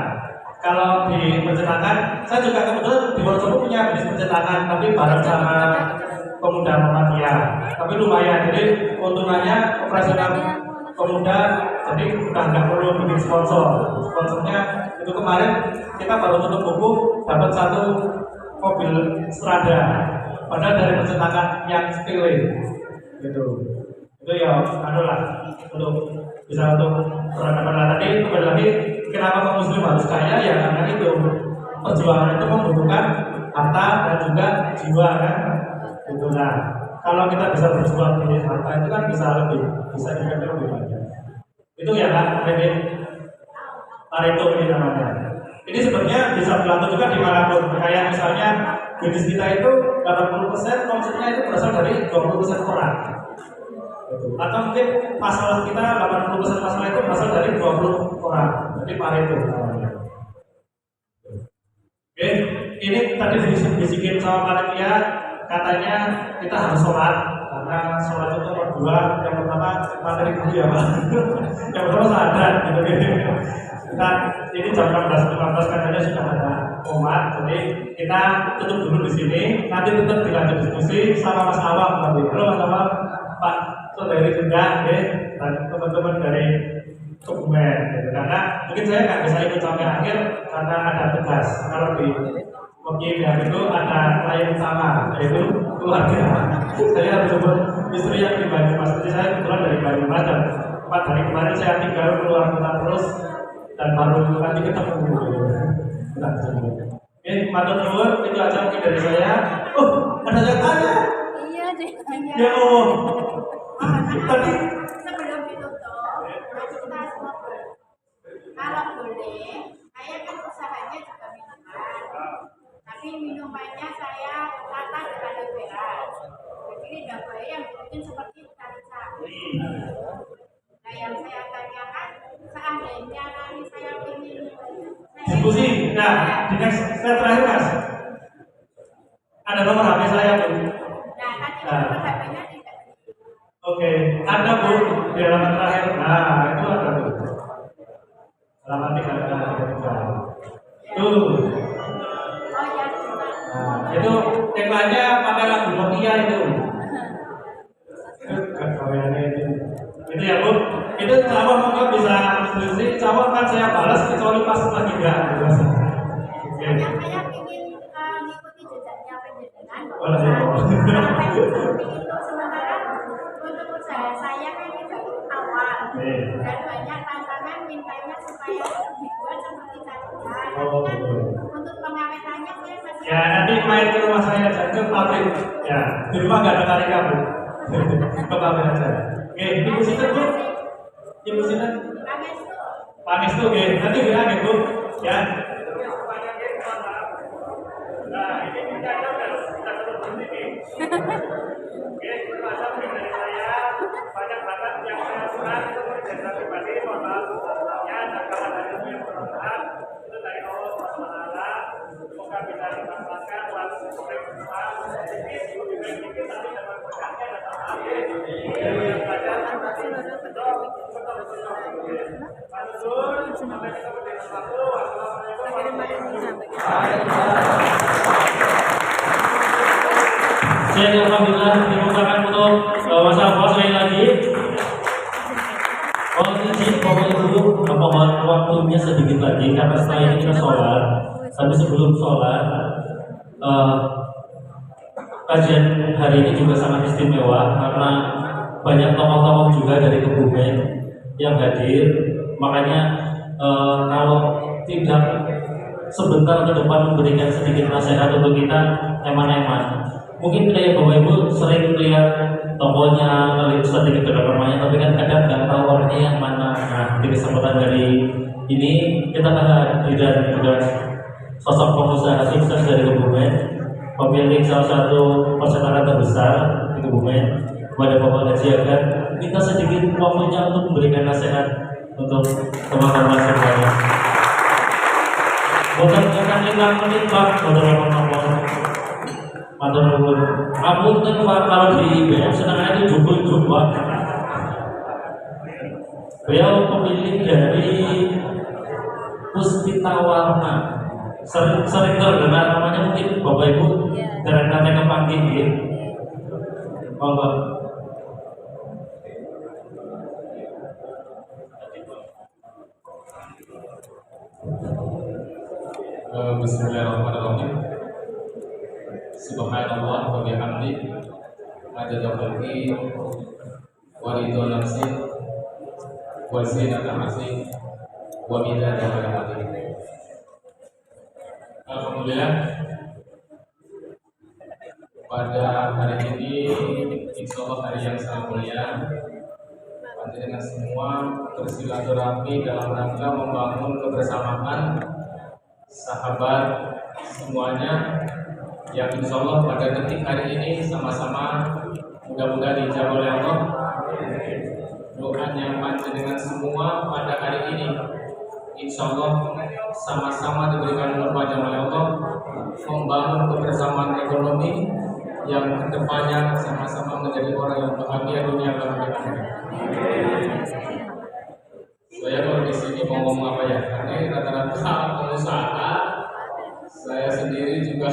Kalau di pencetakan, saya juga kebetulan di workshop punya bisnis pencetakan, tapi bareng sama Pemuda Muhammadiyah. Tapi lumayan, jadi keuntungannya operasional Pemuda, jadi udah nggak perlu bikin sponsor. Sponsornya itu kemarin kita baru tutup buku dapat 1 mobil Strada, padahal dari pencetakan yang sepele, gitu. Itu ya, lah untuk bisa untuk peradaban tadi. Kembali lagi, kenapa kaum muslim harus kaya ya karena itu perjuangan itu membutuhkan harta dan juga jiwa kan. Gitu. Nah, kalau kita bisa berjuang di harta itu kan bisa dikatakan lebih banyak. Itu ya Pak, Pareto ini namanya. Ini sebenarnya bisa berlaku juga dimanapun. Kayak misalnya bisnis kita itu 80% omsetnya itu berasal dari 20% orang. Atau mungkin masalah kita 80% masalah itu berasal dari 20 orang. Jadi Pareto namanya. Oke, ini tadi dibisikin sama panitia, katanya kita harus sholat karena sholat itu nomor 2. Yang pertama materi budi ya Pak. Yang kedua sadar gitu. Kita ini jam 14.15 katanya sudah ada komat, jadi kita tutup dulu di sini. Nanti tetap dilanjut diskusi sama Mas Awang nanti. Halo Mas Awang, Pak Saudari juga, dan teman-teman dari Kebumen. Gitu. Karena mungkin saya nggak bisa ikut sampai akhir karena ada tugas. Kalau di pemilihan itu ada klien utama, yaitu keluarga. Saya harus jemput istri yang di Banyumas. Jadi saya kebetulan dari Banyumas dan 4 hari kemarin saya tinggal keluar kota terus. Dan baru nanti ketemu Oke, matur nuwun, itu aja mungkin dari saya. Ada yang tanya? Iya deh. Ya Allah. Tadi Sebelum ditutup, kita ngobrol. Kalau boleh, saya kan usahanya juga minuman. Tapi minumannya saya tata dengan lebera. Jadi lidah buaya yang dibikin seperti kaca. Nah, yang saya tanyakan, seandainya nanti saya ingin diskusi. Nah, di next slide terakhir Mas. Ada nomor HP saya Bu. Nah, tadi nomor HP-nya tidak. Oke, ada Bu di halaman terakhir. Nah, itu ada Bu. Halaman 3. Tuh. Oh ya, Nah, itu tagline-nya pakai lagu Nokia itu. Kameranya itu. Itu ya Bu. Itu calon mungkin bisa diskusi. Calon kan saya balas kecuali pas lagi enggak. Oke. saya ingin mengikuti jejaknya penjenengan. Boleh ya Bu. Itu sementara untuk usaha saya kan ini baru awal dan banyak tantangan mintanya supaya dibuat seperti tadi. Tapi kan untuk pengawetannya saya masih Ya nanti main ke rumah saya aja ke pabrik. Ya di rumah nggak ada tarik kamu. Ke pabrik aja. Oke, ibu situ Bu. Ibu situ. Panis tuh, oke. Nanti bilang ya Bu. Ya. Nah ini kita tutup sini. Oke, terima kasih dari saya. Banyak banget yang saya surat itu berjasa pribadi. Mohon maaf sebelumnya dan kalau ada yang bermanfaat itu dari Allah SWT. Semoga bisa dimanfaatkan melalui sebagai besar. Ini lebih baik dikit tapi dapat berkahnya datang akhir. Yang belajar betul-betul. Sampai ketemu di sesuatu. Wassalamualaikum warahmatullahi wabarakatuh. Saya alhamdulillah diucapkan untuk Mas Alfa sekali lagi. Mohon izin Bapak Ibu, mohon waktunya sedikit lagi karena setelah ini kita sholat. Tapi sebelum sholat, kajian hari ini juga sangat istimewa karena banyak tokoh-tokoh juga dari Kebumen yang hadir. Makanya kalau tidak sebentar ke depan memberikan sedikit nasihat untuk kita eman-eman. Mungkin kayak Bapak Ibu sering lihat tokohnya, ngelihat sedikit ke rumahnya, tapi kan kadang nggak tahu orangnya yang mana. Nah, di kesempatan dari ini kita akan hadir juga sosok pengusaha sukses dari Kebumen, pemilik salah satu percetakan terbesar di Kebumen, kepada Bapak Haji Agar. Kita sedikit waktunya untuk memberikan nasihat untuk teman-teman semuanya. Bukan 5 menit Pak, Matur nuwun. Apunten Pak, kalau di BM senang itu jubul Pak. Beliau pemilik dari Puspita Warna. Sering terdengar namanya mungkin Bapak Ibu dari kata kepanggil ya. Monggo. Bismillahirrahmanirrahim. Subhanallah wa bihamdi adada khalqi wa ridha nafsi wa zinata arsi wa midada kalimati. Alhamdulillah, pada hari ini insya Allah hari yang sangat mulia, panjenengan semua bersilaturahmi dalam rangka membangun kebersamaan sahabat semuanya yang insya Allah pada detik hari ini sama-sama mudah-mudahan dijawab oleh Allah. Doanya panjenengan semua pada hari ini insya Allah sama-sama diberikan umur panjang oleh Allah, membangun kebersamaan ekonomi yang kedepannya sama-sama menjadi orang yang bahagia dunia dan akhirat. Saya kalau di sini mau ngomong apa ya? Karena ini rata-rata pengusaha. Saya sendiri juga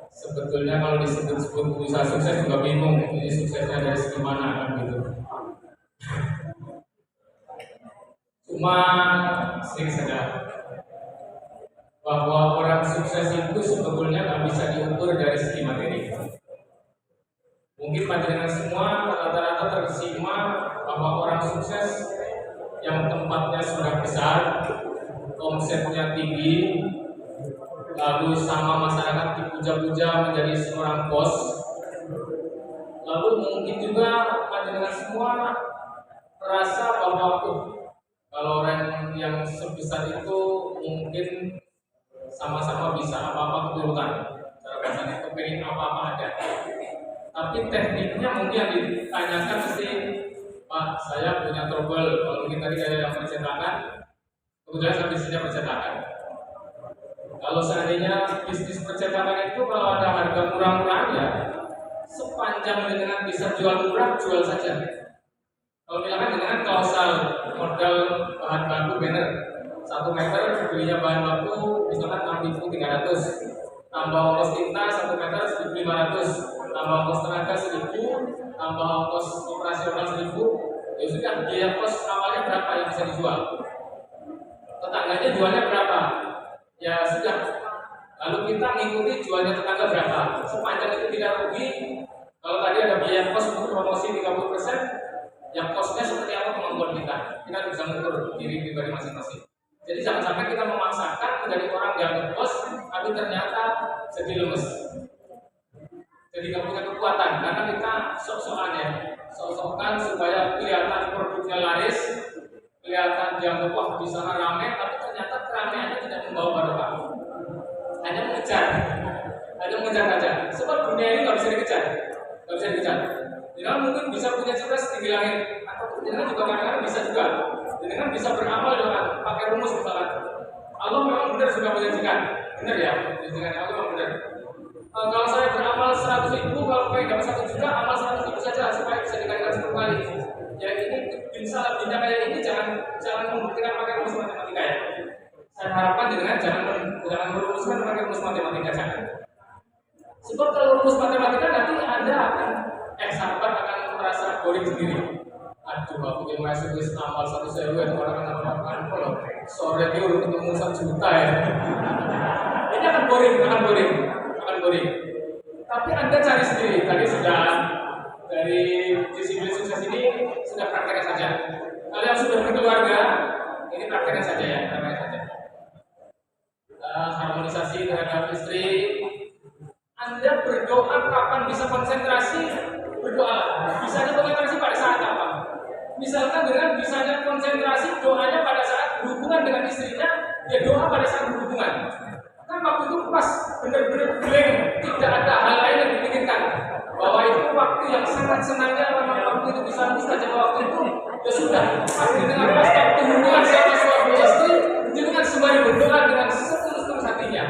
sebetulnya kalau disebut usaha sukses juga bingung. Ini suksesnya dari segi mana kan gitu. Cuma sedikit saja bahwa orang sukses itu sebetulnya nggak bisa diukur dari segi materi. Mungkin panjenengan semua rata-rata tersima bahwa orang sukses yang tempatnya sudah besar, omsetnya tinggi, lalu sama masyarakat dipuja-puja menjadi seorang bos. Lalu mungkin juga panjenengan semua merasa bahwa kalau orang yang sebesar itu mungkin sama-sama bisa apa-apa keturunan. Cara bahasanya kepengen apa-apa ada. Tapi tekniknya mungkin yang ditanyakan mesti, Pak, saya punya trouble. Kalau mungkin tadi kayak yang percetakan, kemudian saya bisnisnya percetakan. Kalau seandainya bisnis percetakan itu kalau ada harga murah-murahnya, sepanjang dengan bisa jual murah, jual saja. Kalau misalkan dengan kausal modal bahan baku banner 1 meter belinya bahan baku misalkan 6.300, tambah ongkos tinta 1 meter 1.500, tambah ongkos tenaga 1.000, tambah ongkos operasional 1.000, ya sudah biaya kos awalnya berapa yang bisa dijual? Tetangganya jualnya berapa? Ya sudah. Lalu kita mengikuti jualnya tetangga berapa? Sepanjang itu tidak rugi. Kalau tadi ada biaya kos untuk promosi 30%, yang kosnya seperti apa kemampuan kita bisa mengukur diri pribadi masing-masing. Jadi jangan sampai kita memaksakan menjadi orang yang bos, tapi ternyata jadi lemes, jadi nggak punya kekuatan karena kita sok-sokan supaya kelihatan produknya laris, kelihatan dianggap wah di sana ramai, tapi ternyata keramaiannya tidak membawa barokah, hanya mengejar saja. Sebab dunia ini nggak bisa dikejar. Jangan mungkin bisa punya cita setinggi langit, atau jangan juga kadang-kadang bisa juga. Jangan bisa beramal dengan pakai rumus misalkan. Allah memang benar sudah menjanjikan, benar ya, janjikan Allah memang benar. Kalau saya beramal 100.000, kalau pengen dapat 1 juta, amal 100.000 saja supaya bisa dikalikan 10 kali. Ya ini bisa lebihnya kayak ini jangan membuktikan pakai rumus matematika ya. Saya harapkan dengan jangan merumuskan pakai rumus matematika jangan. Sebab kalau rumus matematika nanti Anda akan sahabat akan merasa boring sendiri. Aduh, aku yang masuk ke amal 1.000 itu orang akan kalau sore itu udah ketemu 1 juta ya. Ini akan boring. Tapi Anda cari sendiri. Tadi sudah dari disiplin sukses ini sudah praktekkan saja. Kalau yang sudah berkeluarga, ini praktekkan saja ya, harmonisasi terhadap istri. Anda berdoa kapan bisa konsentrasi? Berdoa. Bisanya konsentrasi pada saat apa? Misalkan dengan bisanya konsentrasi doanya pada saat berhubungan dengan istrinya, ya doa pada saat berhubungan. Kan waktu itu pas benar-benar blank, tidak ada hal lain yang dipikirkan. Bahwa itu waktu yang sangat senangnya, memang waktu itu bisa mustajab waktu itu, ya sudah. Pas dengan pas waktu hubungan sama suami istri, dengan sembari berdoa dengan setulus-tulus hatinya.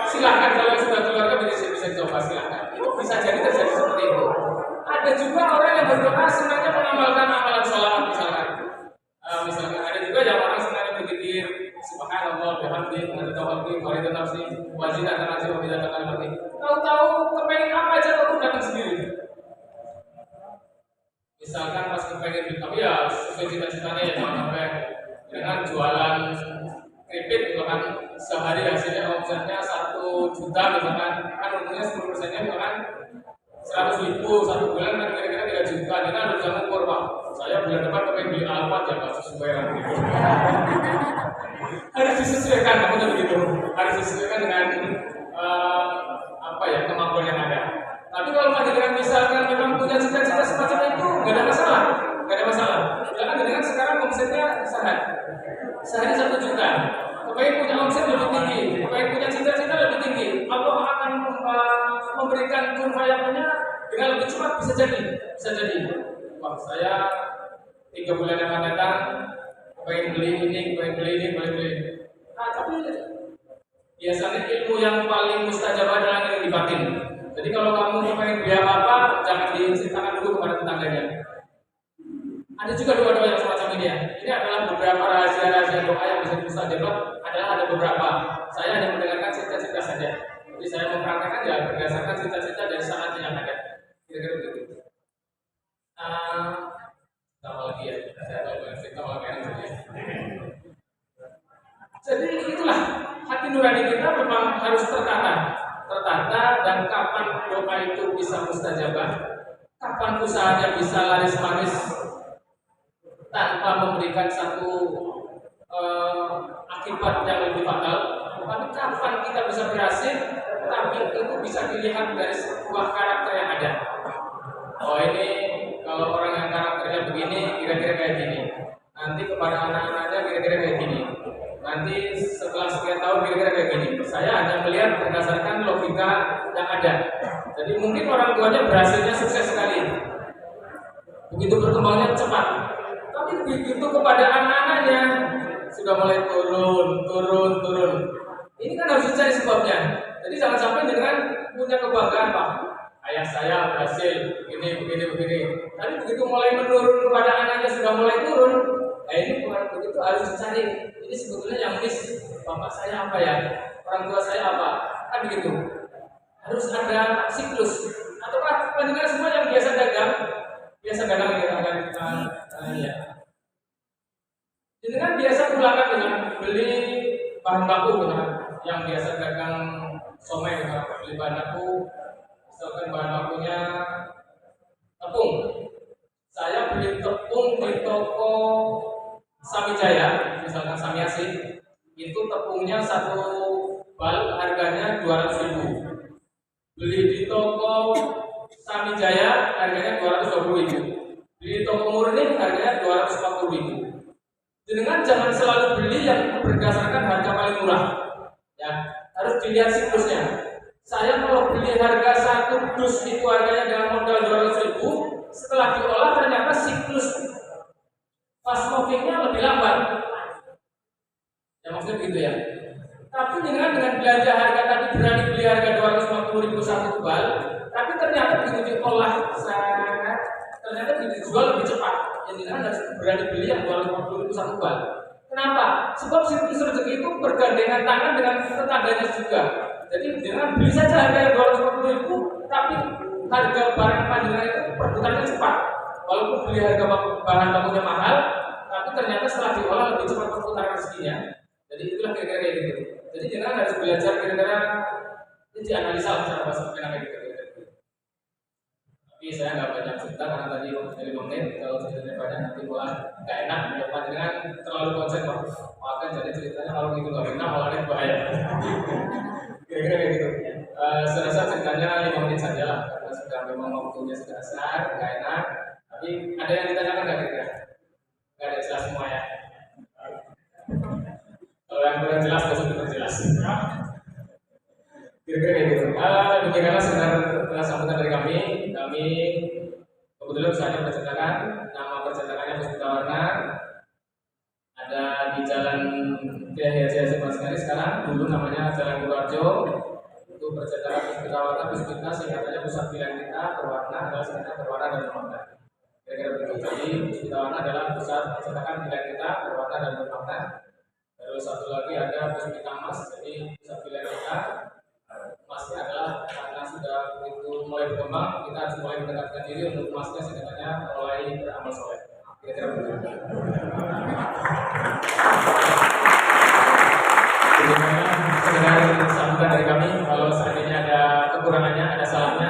Silahkan kalau sudah keluarga bisa coba silahkan. Itu bisa jadi terjadi seperti itu. Ada juga orang yang berdoa senangnya mengamalkan amalan sholat misalkan. Misalkan ada juga yang orang senangnya berzikir subhanallah bihamdi menatawakil waridan nafsi wajidan nafsi wajidan kalimat. Tahu-tahu kepengen apa aja tahu datang sendiri. Misalkan pas kepengen tapi ya sesuai cita-citanya ya jangan sampai dengan jualan keripik misalkan sehari hasilnya omsetnya 1 juta misalkan kan untungnya 10%-nya misalkan 100.000 1 bulan kan kira-kira 3 juta dia kan harus mengukur Pak saya bulan depan pengen beli Alphard ya Pak sesuai gitu. Harus disesuaikan maksudnya begitu harus disesuaikan dengan kemampuan yang ada. Tapi kalau misalkan memang punya cita-cita semacam itu nggak ada masalah. Jangan dengan sekarang bisa jadi. Wah, saya 3 bulan yang akan datang pengen beli ini. Nah, tapi biasanya ilmu yang paling mustajab adalah yang di batin. Jadi kalau kamu pengen beli apa-apa, jangan diceritakan dulu kepada tetangganya. Ada juga doa-doa yang semacam ini ya. Ini adalah beberapa rahasia-rahasia doa yang bisa mustajab. Ada beberapa. Saya hanya mendengarkan cerita-cerita saja. Jadi saya mempraktekkan ya berdasarkan cerita-cerita dari saat yang ada. Kira-kira begitu. Sama lagi ya. Saya tahu banyak cerita malah kayak gitu ya. Jadi itulah hati nurani kita memang harus tertata, dan kapan doa itu bisa mustajabah, kapan usahanya bisa laris manis tanpa memberikan satu akibat yang lebih fatal. Tapi kapan kita bisa berhasil, tapi itu bisa dilihat dari sebuah karakter yang ada. Oh ini kalau orang yang karakternya begini, kira-kira kayak gini. Nanti kepada anak-anaknya kira-kira kayak gini. Nanti setelah sekian tahun kira-kira kayak gini. Saya hanya melihat berdasarkan logika yang ada. Jadi mungkin orang tuanya berhasilnya sukses sekali, begitu berkembangnya cepat. Tapi begitu kepada anak-anaknya sudah mulai turun. Ini kan harus dicari sebabnya. Jadi jangan sampai dengan punya kebanggaan, Pak. Ayah saya berhasil begini. Tapi begitu mulai menurun kepada anaknya sudah mulai turun. Ini begitu harus dicari. Ini sebetulnya yang miss bapak saya apa ya, orang tua saya apa, kan begitu. Harus ada siklus. Ataukah pendengar semua yang biasa dagang ya akan ya. Jadi kan biasa pulangkan dengan beli bahan baku dengan yang biasa dagang somai dengan beli bahan baku, misalkan bahan bakunya tepung. Saya beli tepung di toko Samijaya, misalkan Samiasi, itu tepungnya 1 bal harganya 200.000. Beli di toko Samijaya harganya 220.000. Beli di toko Murni harganya 240.000. Dengan jangan selalu beli yang berdasarkan harga paling murah. Ya, harus dilihat siklusnya. Saya kalau beli harga 1 dus itu harganya dengan modal 200.000, setelah diolah ternyata siklus fast moving-nya lebih lambat. Ya maksudnya gitu ya. Tapi dengan belanja harga tadi berani beli harga 240.000 1 bal, tapi ternyata begitu diolah ternyata begitu dijual lebih cepat. Jadi dengan harus berani beli yang 240.000 1 bal. Kenapa? Sebab siklus rezeki itu bergandengan tangan dengan tetangganya juga. Jadi dengan beli saja harga 240.000, tapi harga barang panjenengan itu perputarannya cepat. Walaupun beli harga bahan bakunya mahal, tapi ternyata setelah diolah lebih cepat perputaran rezekinya. Jadi itulah kira-kira kayak gitu. Jadi jangan harus belajar kira-kira ini dianalisa secara bahasa kayak gitu. Tapi saya nggak banyak cerita karena tadi waktu 5 menit. Kalau ceritanya banyak nanti malah nggak enak. Depan dengan terlalu konsen makan jadi ceritanya kalau gitu nggak benar malah bahaya. Kira-kira kayak gitu. Saya rasa ceritanya 5 menit saja lah karena sudah memang waktunya sudah besar, nggak enak. Tapi ada yang ditanyakan nggak kira-kira? Nggak ada jelas semua ya. Kalau yang kurang jelas, harus diperjelas. Kira-kira kayak gitu. Demikianlah sebenarnya sambutan dari kami. Kami kebetulan usahanya percetakan. Nama percetakannya Puspita Warna. Ada di Jalan Kiai Haji Hasyim Asy'ari sekarang. Dulu namanya Jalan Purworejo. Itu percetakan Puspita Warna. Puspita singkatannya Pusat Pilihan Kita. Berwarna adalah singkatan berwarna dan bermakna. Kira-kira begitu. Jadi Puspita Warna adalah pusat percetakan pilihan kita, berwarna dan bermakna. Terus satu lagi ada Puspita Mas. Jadi pusat pilihan kita. Emasnya adalah karena sudah begitu mulai berkembang, kita harus mulai mendekatkan diri untuk emasnya sebenarnya mulai beramal soleh. Kira-kira begitu. Sebenarnya sambutan dari kami. Kalau seandainya ada kekurangannya, ada salahnya,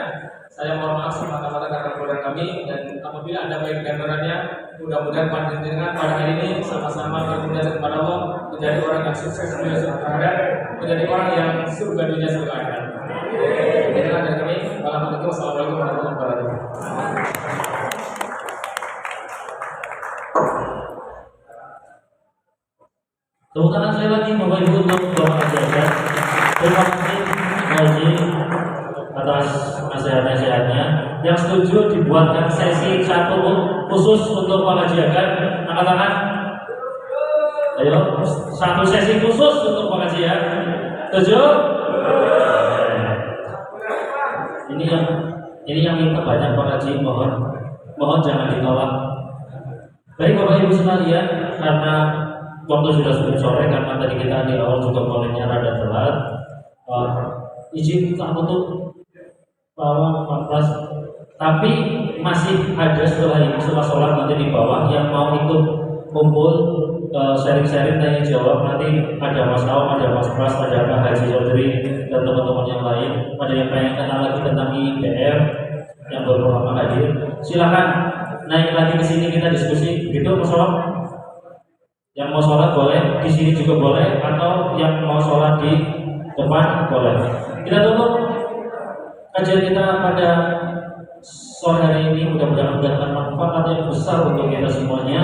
saya mohon maaf semata-mata karena kekurangan kami. Dan apabila ada baik dan benernya, mudah-mudahan panjenengan pada hari ini sama-sama bermunajat kepada Allah menjadi orang yang sukses dunia surga akhirat, menjadi orang yang surga dunia surga akhirat. Demikianlah dari kami. Wassalamualaikum warahmatullahi wabarakatuh. Tepuk tangan sekali lagi Bapak Ibu untuk Bapak Ajaran. Terima kasih Haji atas nasihat-nasihatnya. Yang setuju di buatkan sesi satu khusus untuk pengajian. Angkat tangan. Ayo, satu sesi khusus untuk pengajian. Setuju? Ini yang minta banyak pengaji, mohon jangan ditolak. Baik Bapak Ibu sekalian, karena waktu sudah sore, karena tadi kita di awal juga mulainya rada telat. Izin tak tutup bawah 14, tapi masih ada setelah ini, setelah sholat nanti di bawah yang mau ikut kumpul sharing-sharing tanya jawab. Nanti ada Mas Aom, ada Mas Pras, ada Pak Haji Sodri dan teman-teman yang lain. Ada yang pengen kenal lagi tentang IBR yang baru pertama hadir, silakan naik lagi ke sini, kita diskusi. Begitu Mas Aom? Yang mau sholat boleh, di sini juga boleh, atau yang mau sholat di depan boleh. Kita tutup kajian kita pada sore hari ini, mudah-mudahan mendatangkan manfaat yang besar untuk kita semuanya.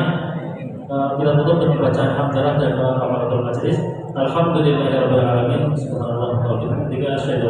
Kita tutup dengan bacaan hamdalah dan doa kafaratul majelis. Alhamdulillahirabbil alamin. Subhanallah wa bihamdihi, asyhadu